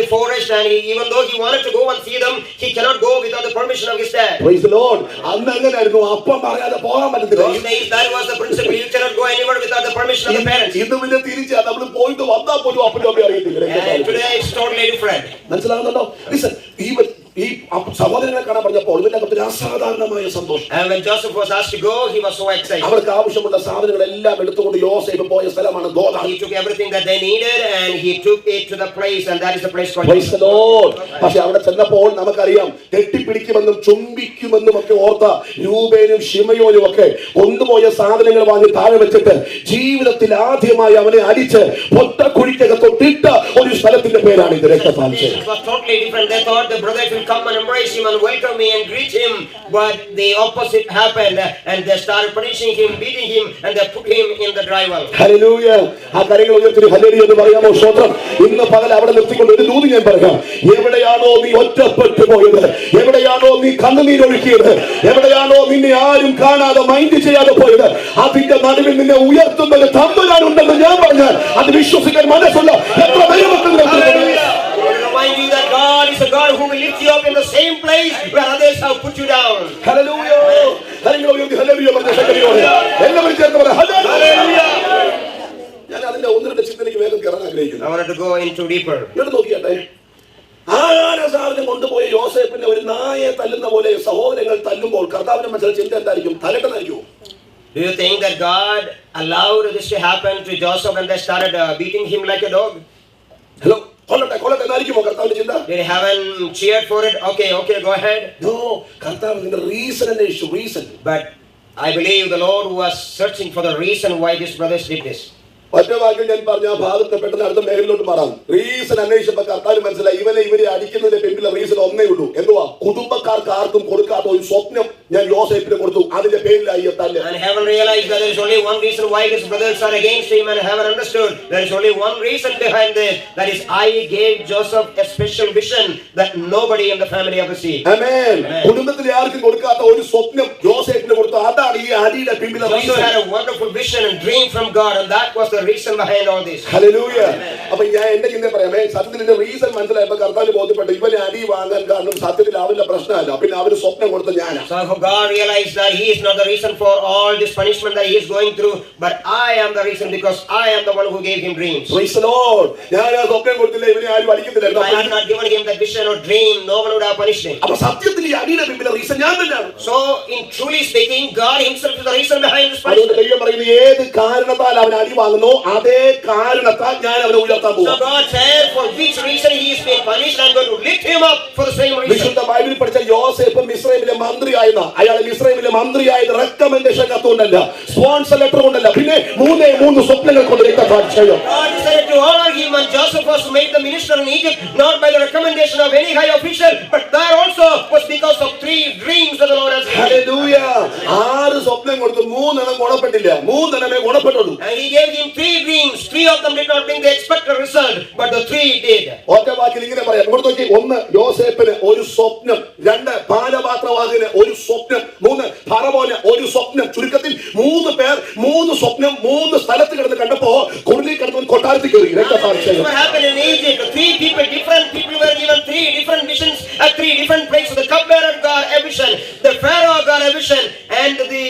the forest, and even though he wanted to go and see them, he cannot go without the permission of his dad. Praise the Lord. അന്ന് അങ്ങനെയായിരുന്നു, അപ്പം പറയാതെ പോകാൻ പറ്റത്തില്ല. Those days that was the principle. You cannot go anywhere without the permission of the parents. ഇന്ന് പിന്നെ തിരിച്ചാ, നമ്മൾ പോയിട്ട് വന്നാൽ പോലും അപ്പനും അമ്മയും അറിയത്തില്ല. And today it's totally different. മനസ്സിലാകുന്നുണ്ടോ? Listen, ഈ സഹോദരങ്ങളെ കാണാൻ പറഞ്ഞപ്പോൾ ഇവന്റെ അകത്ത് ഒരു അസാധാരണമായ സന്തോഷം. And when Joseph was asked to go, he was so excited. അവർക്ക് ആവശ്യമുള്ള സാധനങ്ങളെല്ലാം എടുത്തുകൊണ്ട് യോസേഫ് പോയ സ്ഥലമാണ് ദോഥാൻ. He took everything that they needed and he took it to the place, and that is the place called Praise the Lord. പക്ഷെ അവിടെ ചെന്നപ്പോൾ നമുക്കറിയാം, കെട്ടിപ്പിടിക്കുമെന്നും ചുംബിക്കുമെന്നും ഒക്കെ ഓർത്ത രൂബേനും ശിമയോനും ഒക്കെ കൊണ്ടുപോയ സാധനങ്ങൾ വാങ്ങി താഴെ വെച്ചിട്ട് ജീവിതത്തിൽ ആദ്യമായി അവനെ അടിച്ച് പൊട്ടക്കുഴിക്കകത്തൊട്ടിട്ട ഒരു സ്ഥലത്തിന്റെ പേരാണ് ഇത്, രക്തസാക്ഷ്യം. It was totally different. They thought the brothers will come and embrace him and welcome me and greet him, but the opposite happened, and they started punishing him, beating him, and they put him in the dry well. Hallelujah. ആ കരങ്ങൾ ഉയർത്തി hallelujah എന്ന് പറയാമോ? സ്തോത്രം. ഇന്ന് പകൽ അവിടെ നിർത്തിക്കൊണ്ട് ഒരു ദൂത് ഞാൻ പറയാം. എവിടെയാണോ നീ ഒറ്റപ്പെട്ടു പോയത്, എവിടെയാണോ നീ കണ്ണുനീരൊഴുക്കിയത്, എവിടെയാണോ നിന്നെ ആരും കാണാതെ മൈൻഡ് ചെയ്യാതെ പോയത്, അതിന്റെ നടുവിൽ നിന്നെ ഉയർത്തുന്ന ഒരു തമ്പുരാനുണ്ടെന്ന് ഞാൻ പറഞ്ഞാൽ അത് വിശ്വസിക്കാൻ മനസ്സുള്ള എത്ര ദൈവമക്കൾ Remind you that God is a God who will lift you up in the same place where others have put you down. Hallelujah. Hallelujah പറഞ്ഞ ശക്തിയോടെ എല്ലാവരും ചേർന്ന് പറ ഹല്ലേലൂയ. ഞാൻ അതിന്റെ ഒന്ന് രണ്ട് ചിന്തയിലേക്ക് വേഗം കയറാൻ ആഗ്രഹിക്കുന്നു. I wanted to go into deeper. ഇവിടെ നോക്കിയാട്ടെ, ആഹാരസാധനം കൊണ്ടുപോയ യോസേഫിനെ ഒരു നായെ തല്ലുന്ന പോലെ സഹോദരങ്ങൾ തല്ലുമ്പോൾ കർത്താവിന്റെ മനസ്സിൽ ചിന്ത എന്തായിരിക്കും? തലക്കെന്നായിരിക്കും. Do you think that God allowed this to happen to Joseph and they started beating him like a dog? Hello, കൊല്ലട്ടെ എന്നായിരിക്കുമോ കർത്താവിന്റെ ചിന്ത? Did heaven cheered for it? Okay, go ahead. No, കർത്താവിന്റെ റീസൺ അന്വേഷിച്ചു, reason. But I believe the Lord was searching for the reason why these brothers did this. ഒറ്റ വാക്കിൽ ഞാൻ പറഞ്ഞ ആ ഭാഗത്ത് പെട്ടെന്ന് അടുത്ത മേഖലയിലോട്ട് മാറാം. റീസൺ അന്വേഷിച്ചപ്പോ കർത്താവിന് മനസ്സിലായി, ഇവരെ അടിക്കുന്നതിന്റെ പിന്നിലെ റീസൺ ഒന്നേ ഉള്ളൂ. എന്തുവാ? കുടുംബക്കാർക്ക് ആർക്കും കൊടുക്കാത്ത ഒരു സ്വപ്നം ഞാൻ യോസേഫിന് കൊടുത്തു, അതിന്റെ പേരിലായി തല്ല്. And heaven realized that there is only one reason why his brothers are against him, and heaven understood there is only one reason behind this, that is I gave Joseph a special vision that nobody in the family ever seen. Amen. കുടുംബത്തിലെ ആർക്കും കൊടുക്കാത്ത ഒരു സ്വപ്നം യോസേഫിന് കൊടുത്തു, അതാണ് ഈ അടിയുടെ പിന്നിലെ Joseph had a wonderful vision and dream from God, and that was the the reason behind all this. Hallelujah. അപ്പൊ ഞാൻ എന്റെ ചിന്ത പറയാമേ, സത്യത്തിൽ ഇതിന്റെ റീസൺ മനസ്സിലായപ്പോ കർത്താവിന് ബോധ്യപ്പെട്ടു ഇവനെ അടി വാങ്ങാൻ കാരണം സത്യത്തിൽ അവന്റെ പ്രശ്നമല്ല, പിന്നെ അവന് സ്വപ്നം കൊടുത്ത ഞാനാ. So God realized that he is not the reason for all this punishment that he is going through, but I am the reason because I am the one who gave him dreams. Praise the Lord. ഞാൻ ആ സ്വപ്നം കൊടുത്തില്ല, ഇവനെ ആരും അടിക്കുന്നില്ല. If I had not given him that vision or dream, no one would have punished him. അപ്പൊ സത്യത്തിൽ ഈ അടിയുടെ പിന്നിലെ റീസൺ ഞാൻ തന്നെയാണ്. So in truly speaking, God himself is the reason behind this അതുകൊണ്ട് punishment. ദൈവം പറയുന്നത് ഏത് കാരണത്താൽ അവൻ അടി വാങ്ങുന്നു അതേ കാരണത്താൽ ഞാൻ അവനെ ഉയർത്താൻ So പോകും. God said, for which reason he is being punished, I am going to lift him up for the same reason. വിശുദ്ധ ബൈബിളിൽ പഠിച്ച യോസേഫ് മിസ്രൈമിലെ മന്ത്രിയായിരുന്ന അയാൾ മിസ്രൈമിലെ മന്ത്രിയായത് റെക്കമെൻഡേഷൻ കത്തുകൊണ്ടല്ല, സ്പോൺസർ ലെറ്റർ കൊണ്ടല്ല, പിന്നെ മൂന്ന് സ്വപ്നങ്ങൾ കൊണ്ട് രക്തസാക്ഷിയോ. God decided to honor him, and Joseph was made the minister in Egypt not by the recommendation of any high official, but that also was because of 3 dreams that the Lord has given. Hallelujah. 6 സ്വപ്നം കൊടുത്തു, 3 ഗുണപ്പെട്ടില്ല, 3 ഗുണപ്പെട്ടു. And he gave him 3 dreams. 3 of them did not bring the expected result, but the 3 did. ഒറ്റ വാക്കിൽ ഇങ്ങനെ പറയാം, ഇങ്ങോട്ട് നോക്കി. 1 യോസേഫിന് ഒരു സ്വപ്നം, 2 പാനപാത്രവാഹകന് ഒരു സ്വപ്നം, 3 ഫറവോന് ഒരു സ്വപ്നം. ചുരുക്കത്തിൽ 3 പേർ 3 സ്വപ്നം 3 സ്ഥലത്ത് കിടന്ന് കണ്ടപ്പോ കുറുതി കിടന്ന് കൊട്ടാരത്തിൽ കയറി രക്തസാക്ഷിയോ. What happened in Egypt? 3 different people were given 3 different visions at 3 different places. The cupbearer got a vision, the Pharaoh got a vision, and the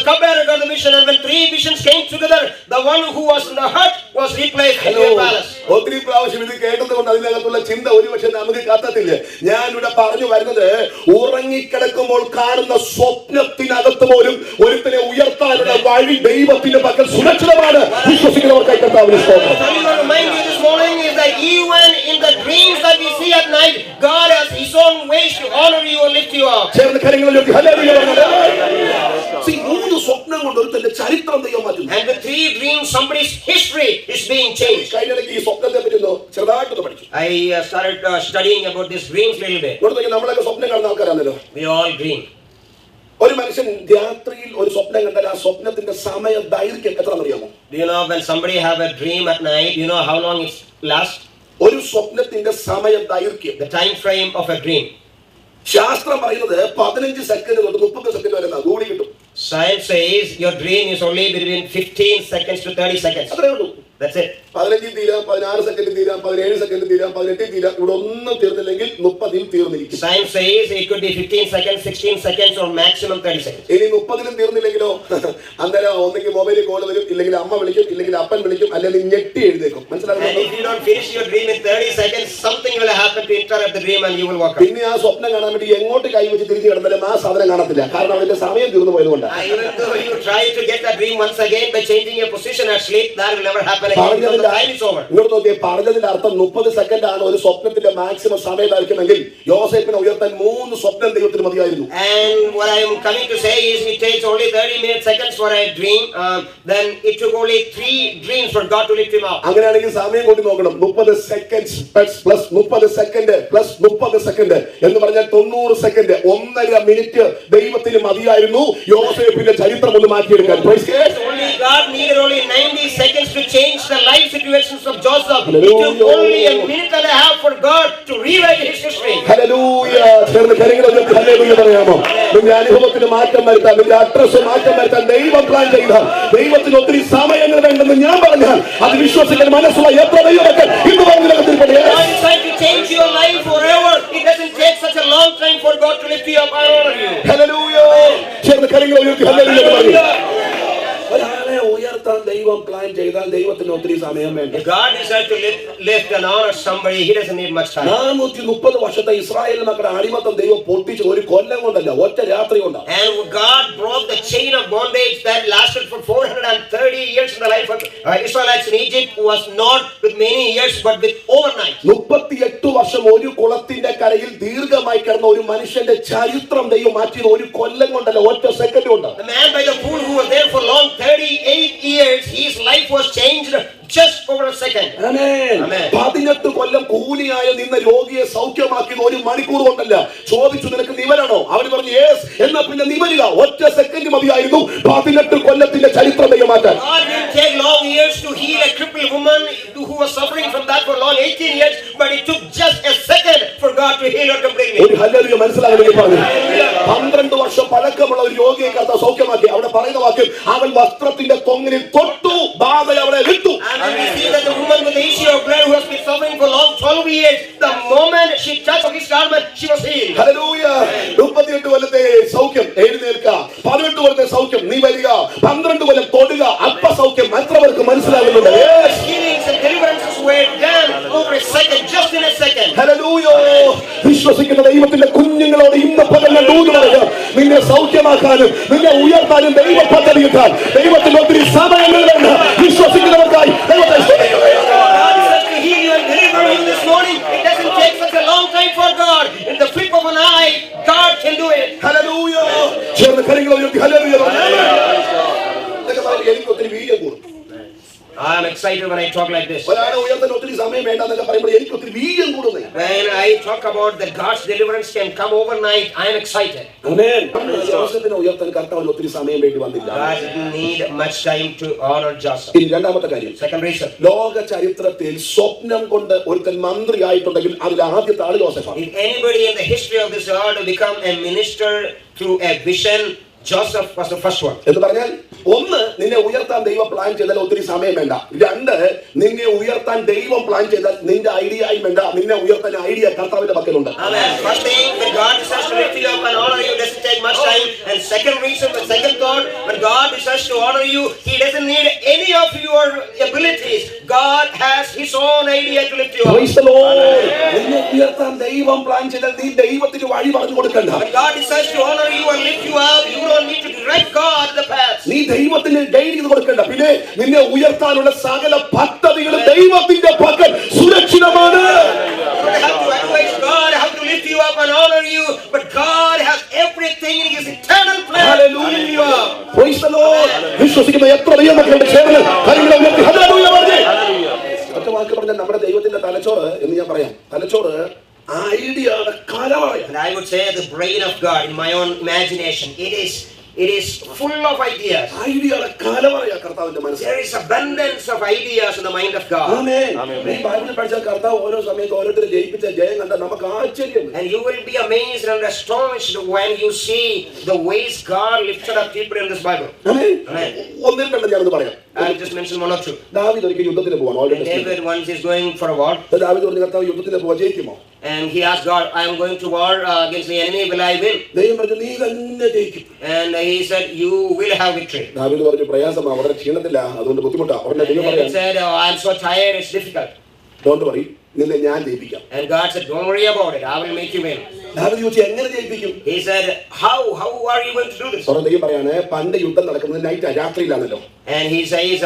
cupbearer got the vision. And when 3 visions came together, the one who was in the hut was replaced in the palace. ഒത്തിരി പ്രാവശ്യം ഇത് കേട്ടത് കൊണ്ട് അതിനകത്തുള്ള ചിന്ത ഒരുപക്ഷെ നമുക്ക് കത്തത്തില്ല. ഞാൻ ഇവിടെ പറഞ്ഞു വരുന്നത്, ഉറങ്ങിക്കിടക്കുമ്പോൾ കാണുന്ന സ്വപ്നത്തിനകത്ത് പോലും ഒരുത്തനെ ഉയർത്താനുള്ള വഴി ദൈവത്തിന്റെ പക്കൽ സുരക്ഷിതമാണ്. വിശ്വസിക്കുന്നവർക്കായി കർത്താവിന് സ്തോത്രം. So we want to remind you this morning is that even in the dreams that we see at night, God has his own ways to honor you and lift you up. ചേർന്ന് കരങ്ങളിലേക്ക് hallelujah പറഞ്ഞാൽ 3 സ്വപ്നം കൊണ്ട് ഒരുത്തന്റെ ചരിത്രം ദൈവം മാറ്റുന്നു. And with 3 dreams, somebody's history is being changed. കഴിഞ്ഞിടയ്ക്ക് ഈ സ്വപ്നത്തെ പറ്റി ചെറുതായിട്ടൊന്ന് പഠിച്ചു. I started studying about these dreams a little bit. ഇവിടുത്തെ നമ്മളൊക്കെ സ്വപ്നം കാണുന്ന ആൾക്കാരാണല്ലോ. We all dream. ഒരു മനുഷ്യൻ രാത്രിയിൽ ഒരു സ്വപ്നം കണ്ടാൽ ആ സ്വപ്നത്തിന്റെ സമയ ദൈർഘ്യം എത്രയാണെന്നറിയാമോ? Do you know when somebody have a dream at night, you know how long it lasts? ഒരു സ്വപ്നത്തിന്റെ സമയ ദൈർഘ്യം, The time frame of a dream. ശാസ്ത്രം പറയുന്നത് 15 സെക്കൻഡ് തൊട്ട് 30 സെക്കൻഡ് വരെ ഗൂഗിൾ കിട്ടും. Science says your dream is only between 15 seconds to 30 seconds. അത്രേ ഉള്ളൂ. That's it. 15 തീരാം, 16 സെക്കൻഡ് തീരാം, 17 സെക്കൻഡ് തീരാം, 18 തീരാം. ഇവിടെ ഒന്നും തീർന്നില്ലെങ്കിൽ 30 തീർന്നിരിക്കും. Science says it could be 15 seconds, 16 seconds or maximum 30 seconds. ഇനി 30 തീർന്നില്ലെങ്കിലോ അന്നേരം ഒന്നെങ്കിൽ മൊബൈലിൽ കോൾ വരും, ഇല്ലെങ്കിൽ അമ്മ വിളിക്കും, ഇല്ലെങ്കിൽ അപ്പൻ വിളിക്കും, അല്ലെങ്കിൽ ഞെട്ടി എഴുതേക്കും. And മനസ്സിലാകുന്നുണ്ടോ? if you don't finish your dream in 30 seconds, something will happen to interrupt the dream and you will walk out. പിന്നെ ആ സ്വപ്നം കാണാൻ വേണ്ടി എങ്ങോട്ട് കൈവച്ച് തിരിച്ചു കിടന്നാലും ആ സാധനം കാണത്തില്ല. കാരണം അതിന്റെ സമയം തീർന്നു പോയതുകൊണ്ടാണ്. Even though you try to get that dream once again by changing your position at sleep, that will never happen again because the time is over. ഇങ്ങോട്ട് നോക്കിയേ, പറഞ്ഞതിന്റെ അർത്ഥം 30 സെക്കൻഡ് ആണ് ഒരു സ്വപ്നത്തിന്റെ മാക്സിമം സമയമായിരിക്കുമെങ്കിൽ യോസേഫിനെ ഉയർത്താൻ 3 സ്വപ്നം ദൈവത്തിന് മതിയായിരുന്നു. And what I am coming to say is it takes only 30 seconds for a dream, then it took only 3 dreams for God to lift him up. അങ്ങനെയാണെങ്കിൽ സമയം കൂട്ടി നോക്കണം. 30 second plus 30 second plus 30 second എന്ന് പറഞ്ഞാൽ 90 second, 1.5 minute ദൈവത്തിന് മതിയായിരുന്നു യോസേഫിന്റെ ചരിത്രം ഒന്ന് മാറ്റിയെടുക്കാൻ. Only God needed only 90 seconds to change the life situations of Joseph. It took only a minute and a half for God to rewrite his history. Hallelujah. ചേർന്ന് കരങ്ങളെ ഹല്ലേലൂയ പറയാമോ? നിന്റെ അനുഭവത്തിന് മാറ്റം വരുത്താൻ, നിന്റെ അഡ്രസ് മാറ്റം വരുത്താൻ ദൈവം പ്ലാൻ ചെയ്ത ദൈവത്തിന് ഒത്തിരി സമയങ്ങൾ വേണ്ടെന്ന് ഞാൻ പറഞ്ഞാൽ അത് വിശ്വസിക്കാൻ മനസ്സുള്ള എത്ര ദൈവമക്കൾ ഇന്ന് പറഞ്ഞിടത്തിൽ God is trying to change your life forever. It doesn't take such a long time for God to lift you up and honor you. Hallelujah. ചേർന്ന് കരങ്ങളെ ഹല്ലേലൂയ പറയാം. ഒരാളെ ഉയർത്താൻ ദൈവം പ്ലാൻ ചെയ്താൽ ദൈവത്തിന് ഒത്തിരി സമയം വേണ്ട. If God decides to lift and honor somebody, he doesn't need much time. 430 വർഷത്തെ ഇസ്രായേൽ മക്കളുടെ അടിമത്തം ദൈവം പൊട്ടിച്ച് ഒരു കൊല്ലം കൊണ്ടല്ല, ഒറ്റ രാത്രി കൊണ്ടാണ്. And God broke the chain of bondage that lasted for 430 years in the life of Israelites in Egypt was not with many years but with overnight. 38 വർഷം ഒരു കുളത്തിന്റെ കരയിൽ ദീർഘമായി കിടന്ന ഒരു മനുഷ്യന്റെ ചരിത്രം ദൈവം മാറ്റിയത് ഒരു കൊല്ലം കൊണ്ടല്ല, ഒറ്റ സെക്കൻഡ് കൊണ്ടാണ്. The man by the pool who was there for long 38 years, his life was changed just over a second. Amen. 18 കൊല്ലം കൂലിയായ നിന്ന രോഗിയെ സൗഖ്യമാക്കിയത് ഒരു മണിക്കൂർ കൊണ്ടല്ല. ചോദിച്ചു, നിനക്ക് നിവരണോ? അവൻ പറഞ്ഞു യെസ്. എന്നാ പിന്നെ നിവരുക. ഒറ്റ സെക്കൻഡ് മതിയായിരുന്നു 18 കൊല്ലത്തിന്റെ ചരിത്രം മാറ്റാൻ. God didn't take long years to heal a crippled woman who was suffering from that for long 18 years, but it took just a second for God to heal her completely. ഒരു hallelujah മനസ്സിലാകുന്നില്ല പറഞ്ഞു. 12 വർഷം പഴക്കമുള്ള രോഗമുള്ള ഒരു രോഗിയെ കർത്താവ് സൗഖ്യമാക്കി. അവിടെ പറയുന്ന വാക്ക്, അവൻ വസ്ത്രത്തിന്റെ തൊങ്ങലിൽ തൊട്ടു, ബാധ അവളെ വിട്ടു. And when we see that the woman with the issue of blood who has been suffering for long 12 years, the moment she touched his garment, she was healed. Hallelujah. 38 കൊല്ലത്തെ സൗഖ്യം, എഴുന്നേൽക്ക. 18 കൊല്ലത്തെ സൗഖ്യം, നീ വരിക. 12 കൊല്ലം തൊടുക, അപ്പ സൗഖ്യം. എത്ര പേർക്ക് മനസ്സിലാകുന്നുണ്ട്? Healings and deliverances were done over a second, just in a second. Hallelujah. വിശ്വസിക്കുന്ന ദൈവത്തിന്റെ കുഞ്ഞുങ്ങളോട് ഇന്ന് പകൽ ദൂത് പറയുക, നിന്നെ സൗഖ്യമാക്കാനും നിന്നെ ഉയർത്താനും ദൈവ പദ്ധതിയിട്ടാൽ ദൈവത്തിന് ഒത്തിരി സമയങ്ങളുണ്ട്. വിശ്വസിക്കുന്നവർക്കായി ദൈവത്തെ സ്തുതിക്കുക. God is to heal you and deliver you this morning. It doesn't take such a long time for God. In the flip of an eye, God can do it. Hallelujah. ചേർന്ന് കരങ്ങൾ ഉയർത്തി ഹല്ലേലൂയ. എനിക്ക് ഒത്തിരി വീര്യം കൂടും. I am excited when I talk like this. ഒരാളെ ഉയർത്താൻ ഒത്തിരി സമയം വേണ്ടെന്നൊക്കെ പറയുമ്പോൾ എനിക്ക് ഒത്തിരി വീര്യം കൂടുന്നേ. When I talk about that God's deliverance can come overnight, I am excited. ആമേൻ. ജോസഫിനെ ഉയർത്താൻ കർത്താവിന് ഒത്തിരി സമയം വേണ്ടി വന്നില്ല. God didn't need much time to honor Joseph. ഇനി രണ്ടാമത്തെ കാര്യം, Second reason. ലോക ചരിത്രത്തിൽ സ്വപ്നം കൊണ്ട് ഒരുത്തൻ മന്ത്രിയായിട്ടുണ്ടെങ്കിൽ അതിൽ ആദ്യത്തെ ആള് ജോസഫാണ്. If anybody in the history of this world will become a minister through a vision, Joseph was the first one. എന്ന് പറഞ്ഞാൽ, ഒന്ന്, നിന്നെ ഉയർത്താൻ ദൈവം പ്ലാൻ ചെയ്താൽ ഒത്തിരി സമയം വേണ്ട. രണ്ട്, നിന്നെ ഉയർത്താൻ ദൈവം പ്ലാൻ ചെയ്താൽ നിന്റെ ഐഡിയ ആയി വേണ്ട. നിന്നെ ഉയർത്താൻ ഐഡിയ കർത്താവിന്റെ പക്കലുണ്ട്. Amen. First thing, when God decides to lift you up and honor you, it doesn't take much time. And second reason, the second thought, when God decides to honor you, He doesn't need any of your abilities. God has His own idea to lift you up. Praise the Lord. നിന്നെ ഉയർത്താൻ ദൈവം plan ചെയ്താൽ നീ ദൈവത്തിന് വഴി പറഞ്ഞു കൊടുക്കണ്ട. When God decides to honor you and lift you up, you don't need to direct God the path. നീ ദൈവത്തിന് ഗൈഡ് ചെയ്ത് കൊടുക്കണ്ട. പിന്നെ നിന്നെ ഉയർത്താനുള്ള സകല പദ്ധതികളും ദൈവത്തിന്റെ പക്കൽ സുരക്ഷിതമാണ്. You have to advise God how to lift you up and honor you, but God has everything in His eternal plan. Hallelujah. Praise the Lord. വിശ്വസിക്കുന്ന എത്ര ദൈവമക്കളുടെ ചേർന്ന് കരങ്ങളെ ഉയർത്തി ഹല്ലേലൂയ പറഞ്ഞേ. ഒറ്റ വാക്ക് പറഞ്ഞാൽ നമ്മുടെ ദൈവത്തിന്റെ തലച്ചോറ് എന്ന് ഞാൻ പറയാം. തലച്ചോറ് ഐഡിയയുടെ കലവറയാണ്. And I would say the brain of God, in my own imagination, it is full of ideas. ഐഡിയയുടെ കലവറയാ കർത്താവിന്റെ മനസ്സിൽ. There is abundance of ideas in the mind of God. ആമേൻ. ഈ ബൈബിളിൽ പഠിച്ച കർത്താവ് ഓരോ സമയത്ത് ഓരോരുത്തരെ ജയിപ്പിച്ച ജയം കണ്ട നമുക്ക് ആശ്ചര്യം. And you will be amazed and astonished when you see the ways God lifted up people in this Bible. Amen. Amen. ഒന്നിൽ കണ്ട ഞാനൊന്ന് പറയാം. I'll just mention one or two. ദാവീദ് ഒരിക്കൽ യുദ്ധത്തിന് പോവാണ്. Already David once is going for a war, ദാവീദ് പറഞ്ഞു, കർത്താവ് യുദ്ധത്തിന് പോവാ, ജയിക്കുമോ? and he asked God, I am going to war against the enemy, will I win? ദൈവം പറഞ്ഞു, നീ തന്നെ ജയിക്കും. And he said, you will have victory. ദാവീദ് പറഞ്ഞു, പ്രയാസമാ, വളരെ ക്ഷീണത്തില്ല, അതുകൊണ്ട് ബുദ്ധിമുട്ടാ. ഉടനെ ദൈവം David പറയാം, said, oh, I am so tired, it's difficult. Don't worry, നിന്നെ ഞാൻ ജയിപ്പിക്കാം. And God said, don't worry about it, I will make you win. ദാവീദ് ചോദിച്ചു, എങ്ങനെ ജയിപ്പിക്കും? He said, how are you going to do this? ദൈവം പറയാണ്, പണ്ട് യുദ്ധം നടക്കുന്നത് night, രാത്രിയിലാണല്ലോ. And he says,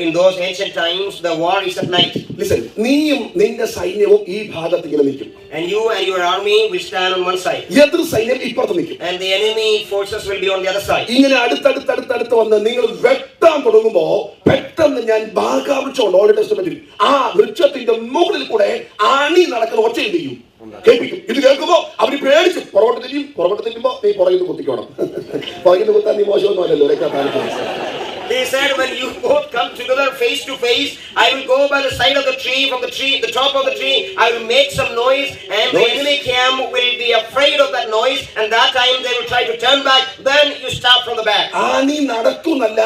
in those ancient times, the war is at night. Listen, നീയും നിന്റെ സൈന്യവും ഈ ഭാഗത്ത് ഇങ്ങനെ നിൽക്കും. And you and your army will stand on one side. എതിർ സൈന്യം ഇപ്പുറത്ത് നിൽക്കും. And the enemy forces will be on the other side. ഇങ്ങനെ അടുത്തടുത്ത് വന്ന് നിങ്ങൾ വെട്ടാൻ തുടങ്ങുമ്പോ പെട്ടെന്ന് ഞാൻ ഭാഗാവൃക്ഷമുണ്ട് ഓൾഡ് ടെസ്റ്റമെന്റിൽ, ആ വൃക്ഷത്തിന്റെ മുകളിൽ കൂടെ ആണി നടക്കുന്ന ഒച്ച എന്ത് ചെയ്യും? കേൾപ്പിക്കും. ഇത് കേൾക്കുമ്പോ അവര് പേടിച്ചു പുറകോട്ട് തിരിയുമ്പോ നീ പുറകിൽ കുത്തിക്കണം. പുറകിൽ കുത്താൻ നീ മോശമൊന്നും അല്ലല്ലോ. They said, when you both come together face to face, I will go by the side of the tree, from the top of the tree, I will make some noise, and the enemy camp will be afraid of that noise, and that time they will try to turn back, then you start from the back. ആണി നടത്തുന്നല്ല,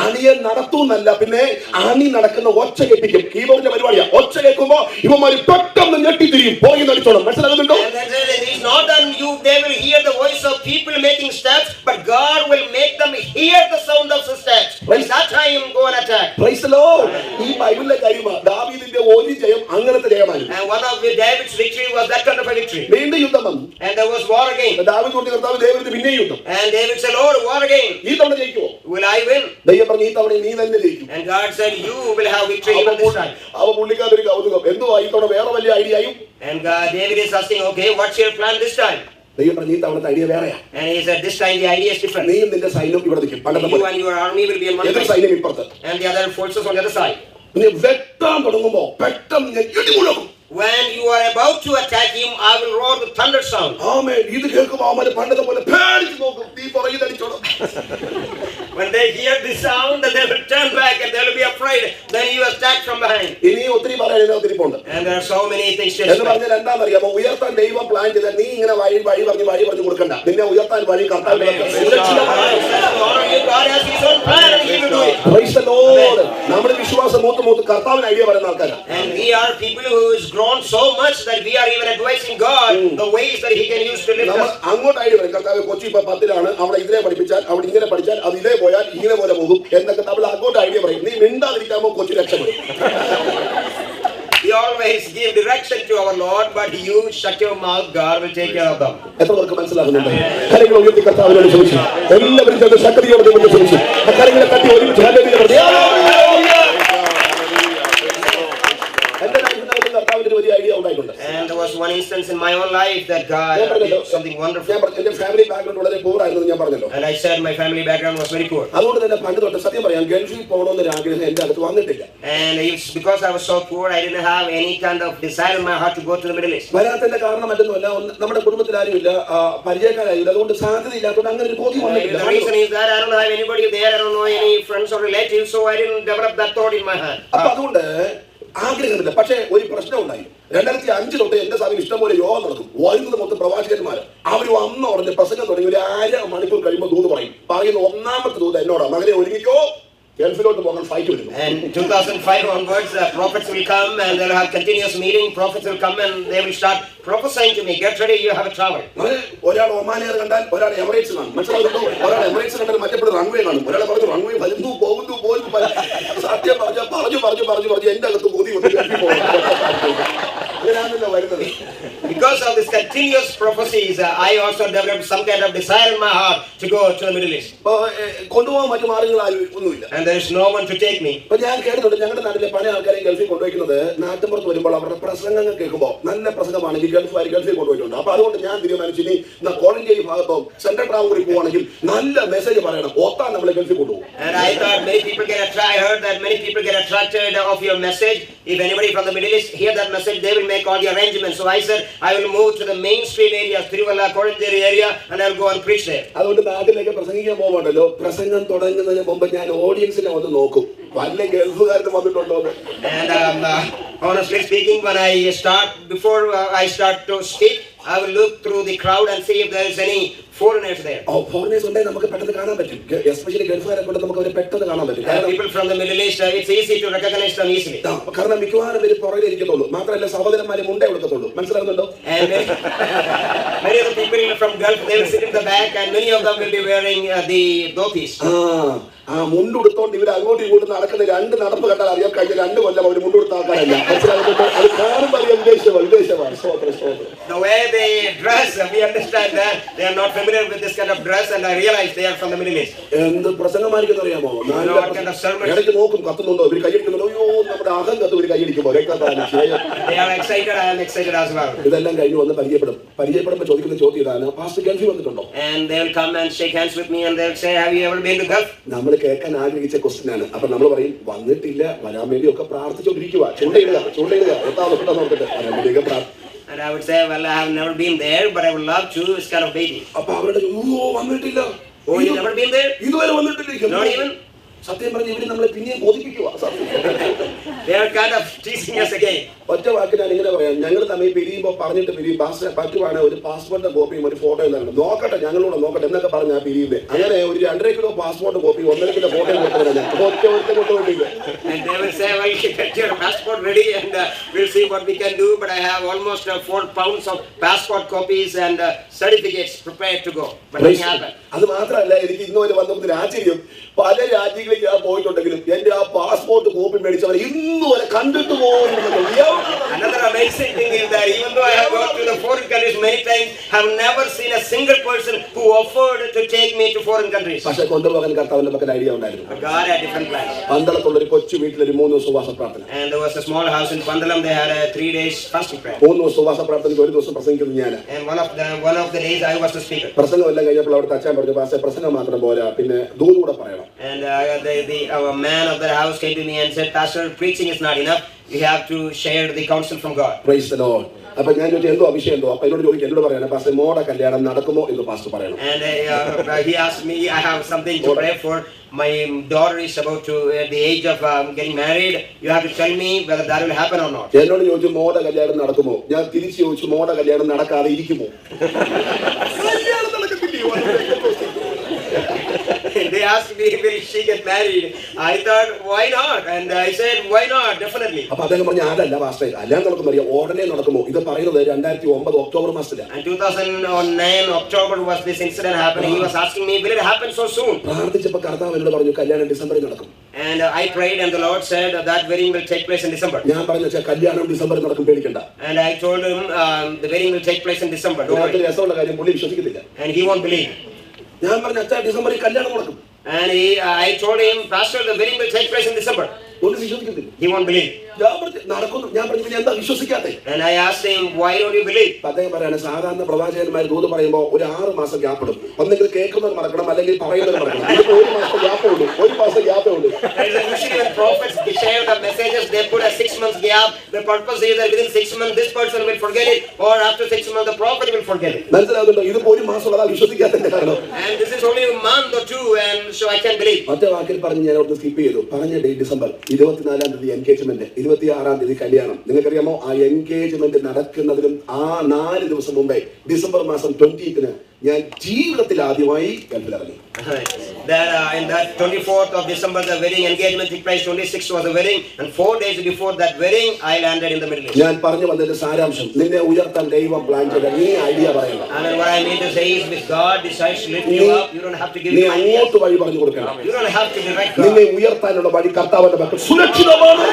അണിയെ നടത്തുന്നല്ല, പിന്നെ ആണി നടക്കുന്ന ഒച്ച കേൾപ്പിക്കും. കീബോർഡിന്റെ പരിപാടിയാ. ഒച്ച കേൾക്കുമ്പോ ഇവന്മാര് പെട്ടെന്ന് ഞെട്ടിത്തിരിയും, പോയി നടിച്ചോണം. മനസ്സിലാകുന്നുണ്ടോ? And then it is not that they will hear the voice of people making steps, but God will make them hear the sound of the steps. At that time, go and attack. Praise the Lord. ഈ ബൈബിളിലെ കാര്യമാ. ദാവീദിന്റെ ഒരു ജയം അങ്ങനത്തെ ജയമായിരുന്നു. And one of David's victory was that kind of a victory. വീണ്ടും യുദ്ധം വന്നു. And there was war again. ദാവീദ് കൊണ്ട് കർത്താവ് ദൈവത്തിന് പിന്നെ യുദ്ധം. And David said, Lord, war again. ഈ തവണ ജയിക്കുമോ? Will I win? ദൈവം പറഞ്ഞു, ഈ തവണ നീ തന്നെ ജയിക്കും. And God said, you will have victory even this time. അവ പുള്ളിക്കാതൊരു കൗതുകം, എന്തുവാ ഈ തവണ വേറെ വലിയ ഐഡിയയും? And David is asking, okay, what's your plan this time? ദൈവം പറഞ്ഞു, ഈ തവണത്തെ ഐഡിയ വേറെയാ. And he said, this time the idea is different. നീയും നിന്റെ സൈന്യം ഇവിടെ നിൽക്കും. You and your army will be on one എതിർ side, സൈന്യം ഇപ്പുറത്ത്. and the other forces on the other side. നീ വെട്ടാൻ തുടങ്ങുമ്പോ പെട്ടെന്ന് ഞാൻ ഇടിമുഴക്കും. When you are about to attack him, I will roar the thunder sound. ആമേൻ. ഇത് കേൾക്കുമ്പോ അവന്മാര് പണ്ടത്തെ പോലെ പേടിച്ച് നോക്കും. നീ പുറകിൽ അടിച്ചോളും. When they they hear the sound, they will turn back and they will be afraid. Then you attack from behind. ഇനി ഒത്തിരി പറയാൻ ഒത്തിരി pond. And there are so many things to എന്ന് explain. പറഞ്ഞാൽ എന്താണെന്നറിയാമോ, ഉയർത്താൻ ദൈവം പ്ലാൻ ചെയ്താൽ നീ ഇങ്ങനെ വഴി പറഞ്ഞു കൊടുക്കണ്ട. നിന്നെ ഉയർത്താൻ വഴി കർത്താവ് നമ്മുടെ വിശ്വാസം മൂത്ത് കർത്താവിന് ഐഡിയ പറയുന്ന ആൾക്കാരാണ്. And we are people who has grown so much that we are even advising God the ways that He can use to lift us. അങ്ങോട്ട് ഐഡിയ പറയും, കർത്താവ് കൊച്ചി ഇപ്പൊ 10ലാണ്, അവിടെ ഇതിനെ പഠിപ്പിച്ചാൽ, അവിടെ ഇങ്ങനെ പഠിച്ചാൽ, അത് ഇതേ പോയാൽ ഇങ്ങനെ പോലെ പോകും എന്നൊക്കെ നമ്മൾ അങ്ങോട്ട് ഐഡിയ പറയും. നീ മിണ്ടാതിരിക്കാമോ കൊച്ചി രക്ഷപ്പെടും. We always give direction to our Lord, but you shut your mouth, God will take care of them. എത്ര പേർക്ക് മനസ്സിലാകുന്നുണ്ട്? കരങ്ങൾ ഉയർത്തി കർത്താവിനോട് ചോദിച്ചു, എല്ലാവരും ചേർന്ന് ശക്തിയോടെ ദൈവത്തെ ചോദിച്ചു, ആ കരങ്ങളെ തട്ടി ഒരുമിച്ച് ഹല്ലേലൂയ പറഞ്ഞു. എന്റെ ലൈഫിനകത്ത് കർത്താവിന്റെ വലിയ ഐഡിയ ഉണ്ടായിട്ടുണ്ട്. And there was one instance in my own life that God did something wonderful. എന്റെ ഫാമിലി ബാക്ക്ഗ്രൗണ്ട് വളരെ പൂർ ആയിരുന്നു ഞാൻ പറഞ്ഞല്ലോ. And I said my family background was very poor. അതുകൊണ്ട് തന്നെ പണ്ട് തൊട്ട് സത്യം പറയാം, ഗൾഫിൽ പോകണമെന്നൊരു ആഗ്രഹം എന്റെ അകത്ത് വന്നിട്ടില്ല. And it's because I was so poor, I didn't have any kind of desire in my heart to go to the Middle East. വരാത്തതിന്റെ കാരണം മറ്റൊന്നുമല്ല, നമ്മുടെ കുടുംബത്തിൽ ആരുമില്ല, പരിചയക്കാരായില്ല, അതുകൊണ്ട് സാധ്യതയില്ലാത്തതുകൊണ്ട് അങ്ങനെ ഒരു ബോധ്യം വന്നിട്ടില്ല. The reason is that I don't have anybody there, I don't know any friends or relatives, so I didn't develop that thought in my heart. അപ്പൊ അതുകൊണ്ട് ആഗ്രഹമില്ല. പക്ഷേ ഒരു പ്രശ്നം ഉണ്ടായി. 2005 തൊട്ട് എന്റെ സമയം ഇഷ്ടംപോലെ യോഗം നടക്കും. വരുന്നത് മൊത്തം പ്രവാചകന്മാർ. അവർ വന്ന ഉടനെ പ്രസംഗം തുടങ്ങി. ഒരു 1/2 മണിക്കൂർ കഴിയുമ്പോൾ ദൂത് പറയും. പറയുന്ന ഒന്നാമത്തെ ദൂത് എന്നോടാ, മകനെ ഒരുങ്ങിക്കോ, ഗൾഫിലോട്ട് പോകാൻ ഫൈറ്റ് വരുന്നു. And 2005 onwards, prophets will come and they'll have continuous meeting. Prophets will come and they will start prophesying to me. Get ready, you have a travel. ഒരാൾ ഒമാനിയർ കണ്ടാൽ ഒരാൾ എമിറേറ്റ്സ് കാണും. മനസ്സിലാകുന്നു? ഒരാൾ എമിറേറ്റ്സ് കണ്ടാൽ മറ്റേ റൺവേ കാണും. ഒരാൾ പറഞ്ഞു റൺവേ വരുന്നു പോകുന്നു സത്യം പറഞ്ഞു എന്റെ അകത്ത് ബോധി അങ്ങനെയാണല്ലോ വരുന്നത്. Because of this continuous prophecies, I also developed some kind of desire in my heart to go to the Middle East. കൊണ്ടുപോകാൻ മറ്റു മാർഗങ്ങൾ ഒന്നുമില്ല. And there is no one to take me. അപ്പൊ ഞാൻ കേട്ടിട്ടുണ്ട്, ഞങ്ങളുടെ നാട്ടിലെ പല ആൾക്കാരെയും ഗൾഫിൽ കൊണ്ടുപോയിരിക്കുന്നത് നാട്ടിൻപുറത്ത് വരുമ്പോൾ അവരുടെ പ്രസംഗങ്ങൾ കേൾക്കുമ്പോൾ നല്ല പ്രസംഗമാണെങ്കിൽ ഗൾഫിൽ കൊണ്ടുപോയിട്ടുണ്ട്. അപ്പൊ അതുകൊണ്ട് ഞാൻ തീരുമാനിച്ചു, ഇനി കോളഞ്ചേരി ഭാഗത്തോ സെൻട്രൽ ട്രാവൂരിൽ പോവാണെങ്കിൽ നല്ല മെസ്സേജ് പറയണം, ഓത്താൻ നമ്മളെ ഗൾഫിൽ കൊണ്ടുപോകും. And I thought many people get attracted. I heard that many people get attracted of your message. If anybody from the Middle East hear that message, they will make all the arrangements. So I said I will move to the mainstream area, Tiruvalla, Koranjeri area, and I will go and preach there. അതുകൊണ്ട് നാട്ടിലേക്ക് പ്രസംഗിക്കാൻ പോകുന്നുണ്ടല്ലോ, പ്രസംഗം തുടങ്ങുന്നതിന് മുമ്പ് ഞാൻ ഓഡിയൻസിനെ ഒന്ന് നോക്കും, വല്ല ഗൾഫുകാരന് വന്നിട്ടുണ്ടോ. And honestly speaking, when I start, before I start to speak, I will look through the crowd and see if there is any foreigners there. Foreigners ഉണ്ടെങ്കിൽ നമുക്ക് പെട്ടെന്ന് കാണാൻ പറ്റും. എസ്പെഷ്യലി ഗൾഫുകാരെ കൊണ്ട് നമുക്ക് അവരെ പെട്ടെന്ന് കാണാൻ പറ്റും. People from the Middle East, it's easy to recognize them easily. കാരണം മിക്കവാറും പേര് പുറകിൽ ഇരിക്കത്തുള്ളൂ. മാത്രമല്ല സഹോദരന്മാരെ മുണ്ടേ കൊടുക്കത്തുള്ളൂ. മനസ്സിലാകുന്നുണ്ടോ? And many of the people from Gulf, they will sit in the back, and many of them will be wearing the dhopis. ആ മുണ്ടുടുത്തോണ്ട് ഇവർ അങ്ങോട്ടും ഇങ്ങോട്ടും നടക്കുന്ന രണ്ട് നടപ്പ് കണ്ടാൽ അറിയാം, കഴിഞ്ഞ 2 കൊല്ലം അവർ മുണ്ടുകൊടുത്ത ആൾക്കാരല്ല. മനസ്സിലാകുന്നുണ്ടോ? അത് കാണുമ്പോൾ അറിയാം വിദേശമാണ്. The way they dress, we understand that they are not familiar with this kind of dress, and I realize they are from the Middle East. എന്ത് പ്രസംഗമായിരിക്കും അറിയാമോ? ഇടയ്ക്ക് നോക്കും, കത്തുന്നുണ്ടോ, ഇവർ കൈയടിക്കുന്നുണ്ടോ, അയ്യോ നമ്മുടെ അഹം കത്ത് ഇവർ കൈയടിക്കുമ്പോൾ. They are excited, I am excited as well. ഇതെല്ലാം കഴിഞ്ഞ് വന്ന് പരിചയപ്പെടുമ്പോൾ ചോദിക്കുന്ന ചോദ്യം ഇതാണ്, പാസ്റ്റർ ഗൾഫിൽ വന്നിട്ടുണ്ടോ? And they will come and shake hands with me and they will say, have you ever been to Gulf? നമ്മൾ കേൾക്കാൻ ആഗ്രഹിച്ച ക്വസ്റ്റ്യൻ ആണ്. അപ്പൊ നമ്മൾ പറയും വന്നിട്ടില്ല, വരാൻ വേണ്ടി ഒക്കെ പ്രാർത്ഥിച്ചോണ്ടിരിക്കുക, ചൂണ്ടയിടുക എത്താൻ നോക്കട്ടെ, വരാൻ വേണ്ടിയൊക്കെ പ്രാർത്ഥന. And I would say, well, I have never been there, but I would love to. It's kind of baby. അപ്പൊ അവരുടെ വന്നിട്ടില്ല. Oh, you never been there? ഇതുവരെ വന്നിട്ടില്ല. Not even? സത്യം പറഞ്ഞ് ഇവര് നമ്മളെ പിന്നെയും ബോധിപ്പിക്കുക. They are kind of teasing us again. ഒറ്റ വാക്ക് ഞാൻ ഇങ്ങനെ പറയാം, ഞങ്ങൾ തമ്മിൽ പിരിയുമ്പോൾ പറഞ്ഞിട്ട് പിരിയും, പറ്റുവാണ് ഒരു പാസ്പോർട്ട് കോപ്പിയും ഒരു ഫോട്ടോ എന്താണ് നോക്കട്ടെ, ഞങ്ങളോട് നോക്കട്ടെ എന്നൊക്കെ പറഞ്ഞാൽ പിരിയുന്നത്. അങ്ങനെ ഒരു 2.5 കിലോ പാസ്പോർട്ട് കോപ്പി 1.5 കിലോ ഫോട്ടോയും കൊടുത്തവരാണ് കൊണ്ടുപോയിട്ടില്ല. And they will say, well, get your passport ready and we'll see what we can do. But I have almost 4 pounds of passport copies and certificates prepared to go. But nothing happened. അത് മാത്രമല്ല, എനിക്ക് ഇന്നുവരെ വന്നപ്പോൾ ആശ്ചര്യം, പല രാജ്യങ്ങളിൽ ഞാൻ പോയിട്ടുണ്ടെങ്കിലും എന്റെ ആ പാസ്പോർട്ട് കോപ്പി മേടിച്ചവർ ഇന്നുവരെ കണ്ടിട്ട് പോകുന്നു. Another amazing thing is that even though I have gone to the foreign countries many times, I have never seen a single person who offered to take me to foreign countries. പക്ഷേ കൊണ്ടുപോകാൻ കർത്താവിന്റെ പക്കൽ idea ഉണ്ടായിരുന്നു. But God had different plans. പന്തളത്തുള്ള ഒരു കൊച്ചു വീട്ടിൽ ഒരു 3 ദിവസം ഉപവാസ പ്രാർത്ഥന. And there was a small house in Pandalam. They had a 3 days fasting prayer. 3 ദിവസം ഉപവാസ പ്രാർത്ഥനയ്ക്ക് ഒരു ദിവസം പ്രസംഗിക്കുന്നു ഞാൻ. And one of the days I was the speaker. പ്രസംഗം എല്ലാം കഴിഞ്ഞപ്പോൾ അവിടുത്തെ അച്ഛൻ പറഞ്ഞു, പാസ്റ്റർ പ്രസംഗം മാത്രം പോരാ, പിന്നെ ദൂത് കൂടെ പറയണം. And our man of the house came to me and said, Pastor, preaching is not enough. You have to share the counsel from God. Praise the Lord. അപ്പൊ ഞാൻ ചോദിച്ചു എന്തോ വിഷയം എന്തോ, അപ്പൊ എന്നോട് ചോദിച്ചു, എന്നോട് പറയണം പാസ്റ്റർ മോടെ കല്യാണം നടക്കുമോ എന്ന് പാസ്റ്റർ പറയണം. And he asked me, I have something to pray for. My daughter is about to at the age of getting married. You have to tell me whether that will happen or not. എന്നോട് ചോദിച്ചു മോടെ കല്യാണം നടക്കുമോ, ഞാൻ തിരിച്ചു ചോദിച്ചു മോടെ കല്യാണം നടക്കാതെ ഇരിക്കുമോ. They asked me, will she get married? I thought, why not? And I said, why not? Definitely. അപ്പൊ അദ്ദേഹം പറഞ്ഞു അതല്ല പാസ്റ്റർ, കല്യാണം നടക്കുമോ അറിയാം, ഉടനെ നടക്കുമോ. ഇത് പറയുന്നത് 2009 ഒക്ടോബർ മാസത്തിലാണ്. And 2009 October was this incident happening. He was asking me, will it happen so soon? പ്രാർത്ഥിച്ചപ്പോൾ കർത്താവ് എന്നോട് പറഞ്ഞു കല്യാണം ഡിസംബറിൽ നടക്കും. And I prayed and the Lord said that wedding will take place in December. ഞാൻ പറഞ്ഞു കല്യാണം ഡിസംബറിൽ നടക്കും, പേടിക്കണ്ട. And I told him the wedding will take place in December. Don't worry. രസമുള്ള കാര്യം പുള്ളി വിശ്വസിക്കത്തില്ല. And he won't believe. ഞാൻ പറഞ്ഞു അച്ഛാ ഡിസംബറിൽ കല്യാണം നടക്കും. And I told him, Pastor, the wedding will take place in December. പുള്ളി വിശ്വസിക്കത്തില്ല. He won't believe. ഞാൻ പറഞ്ഞു നടക്കുന്നു. ഞാൻ പറഞ്ഞു പിന്നെ എന്താ വിശ്വസിക്കാത്തെ. And I asked him, why don't you believe? അദ്ദേഹം പറയാണ് സാധാരണ പ്രവാചകന്മാർ ദൂത് പറയുമ്പോൾ ഒരു 6 മാസം ഗ്യാപ്പ് ഇടും. ഒന്നെങ്കിൽ കേൾക്കുന്നത് മറക്കണം അല്ലെങ്കിൽ പറയുന്നത് മറക്കണം. ഇതിപ്പോ 1 മാസം ഗ്യാപ്പേ ഉള്ളൂ. 1 മാസം ഗ്യാപ്പേ ഉള്ളൂ. Usually when prophets share the messages, they put a 6 months gap. The purpose is that within 6 months this person will forget it, or after 6 months the prophet will forget it. മനസ്സിലാകുന്നുണ്ടോ? ഇതിപ്പോ 1 മാസം ഉള്ളതാ വിശ്വസിക്കാത്തതിന്റെ കാരണം. And this is only a month or 2, and so I can't believe. മറ്റേ വാക്കിൽ പറഞ്ഞ് ഞാൻ അവിടുന്ന് സ്കിപ്പ് ചെയ്തു. പറഞ്ഞ ഡേറ്റ് ഡിസംബർ 24-ാം തീയതി എൻഗേജ്മെന്റ്, 26-ാം തീയതി കല്യാണം. നിങ്ങൾക്കറിയാമോ ആ എൻഗേജ്മെന്റ് നടക്കുന്നതിനും ആ 4 ദിവസം മുമ്പേ ഡിസംബർ മാസം 20-ന് ഞാൻ ജീവിതത്തിൽ ആദ്യമായി ഗൾഫിലിറങ്ങി. That in that 24th of December the wedding engagement took place. 26th was the wedding, and 4 days before that wedding I landed in the Middle East. ഞാൻ പറഞ്ഞു വന്നതിന്റെ സാരാംശം, നിന്നെ ഉയർത്താൻ ദൈവം പ്ലാൻ ചെയ്ത നീ ഐഡിയ പറയണം. And what I mean to say is, if God decides to lift you up, you don't have to give നീ him ideas. അങ്ങോട്ട് വഴി പറഞ്ഞു കൊടുക്കണം. You don't have to direct God. നിന്നെ ഉയർത്താനുള്ള വഴി കർത്താവിന്റെ പക്കൽ സുരക്ഷിതമാണ്.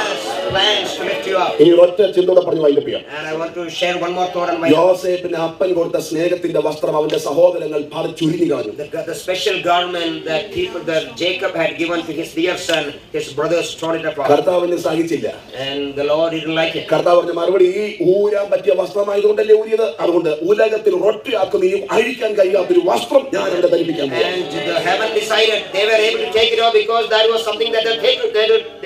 Plans to lift you up. ഇനി ഒറ്റ ചിന്തയോടെ പറഞ്ഞു വൈൻഡപ്പ് ചെയ്യാം. And I want to share one more thought on my. യോസേഫിന് അപ്പൻ കൊടുത്ത സ്നേഹത്തിന്റെ വസ്ത്രം അവന്റെ സഹോദരങ്ങൾ ചുരുങ്ങി കളഞ്ഞു. The special garment that Jacob had given to his dear son, his brothers torn it apart. കർത്താവിന് സഹിച്ചില്ല. And the Lord didn't like it. കർത്താവ് പറഞ്ഞ മറുപടി, ഈ ഊരാൻ പറ്റിയ വസ്ത്രമായതുകൊണ്ടല്ലേ ഊരിയത്, അതുകൊണ്ട് ഉലകത്തിൽ ഒറ്റയാക്കുകയും അഴിക്കാൻ കഴിയാത്തൊരു വസ്ത്രം ഞാൻ അവിടെ ധരിപ്പിക്കാൻ പോകുന്നു. And the heaven decided they were able to take it off because that was something that they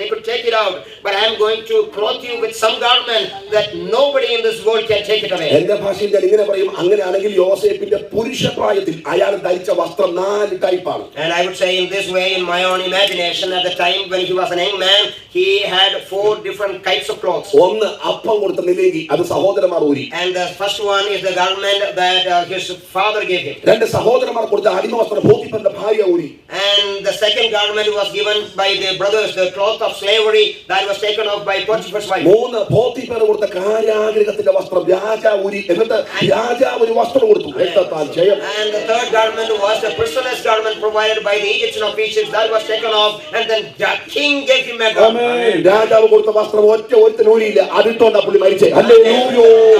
could take it out. But I am going to clothe you with some garment that nobody in this world can take it away. എന്റെ ഭാഷയിൽ ഞാൻ ഇങ്ങനെ പറയും, അങ്ങനെയാണെങ്കിൽ യോസേഫിന്റെ പുരുഷപ്രായത്തിൽ അയാൾ ധരിച്ച വസ്ത്രം 4 ടൈപ്പാണ്. And I would say in this way, in my own imagination, at the time when he was a young man, he had 4 different types of clothes. ഒന്ന് അപ്പം കൊടുത്ത നിലേഗി, അത് സഹോദരന്മാർ ഊരി. And the first one is the garment that his father gave him. 2 സഹോദരന്മാർ കൊടുത്ത അടിമവസ്ത്രം പോത്തിഫറിന്റെ ഭാര്യ ഊരി. And the second garment was given by the brothers, the cloth of slavery that was taken off by Potiphar's wife. 3 Potiphar കൊടുത്ത കാരാഗൃഹത്തിന്റെ വസ്ത്രം രാജാവ് ഊരി. എന്നിട്ട് രാജാവ് ഒരു വസ്ത്രം കൊടുത്തു. ജയം. And the third garment was the prisoner's garment provided by the Egyptian officials that was taken off, and then the king gave him a garment. രാജാവ് കൊടുത്ത വസ്ത്രം ഒരുത്തൻ ഊരിയില്ല, അതിട്ടോണ്ടാ പുള്ളി മരിച്ചേ. The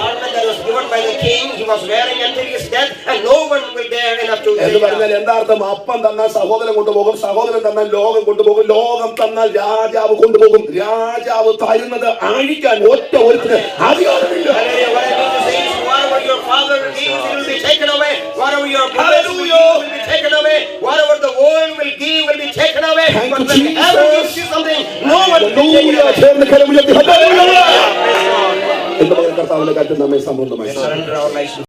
garment that was given by the king, he was wearing until his death, and no one will dare enough to. എന്ന് പറഞ്ഞാൽ എന്താർത്ഥം? അപ്പം തന്നാൽ സഹോദരൻ കൊണ്ടുപോകും, സഹോദരൻ തന്നാൽ ലോകം കൊണ്ടുപോകും, ലോകം തന്നാൽ രാജാവ് കൊണ്ടുപോകും. രാജാവ് തരുന്നത് അഴിക്കാൻ ഒറ്റ ഒരുത്തിന് അധികാരമില്ല. Whatever your father gives, it will be taken away. Whatever your brothers will give, will be taken away. Whatever the world will give, will be taken away. But when heaven gives you something, no one will take it away. എന്ന് പറഞ്ഞ കർത്താവിന്റെ കാര്യത്തിൽ നമ്മെ സംബന്ധമായി Surrender our lives.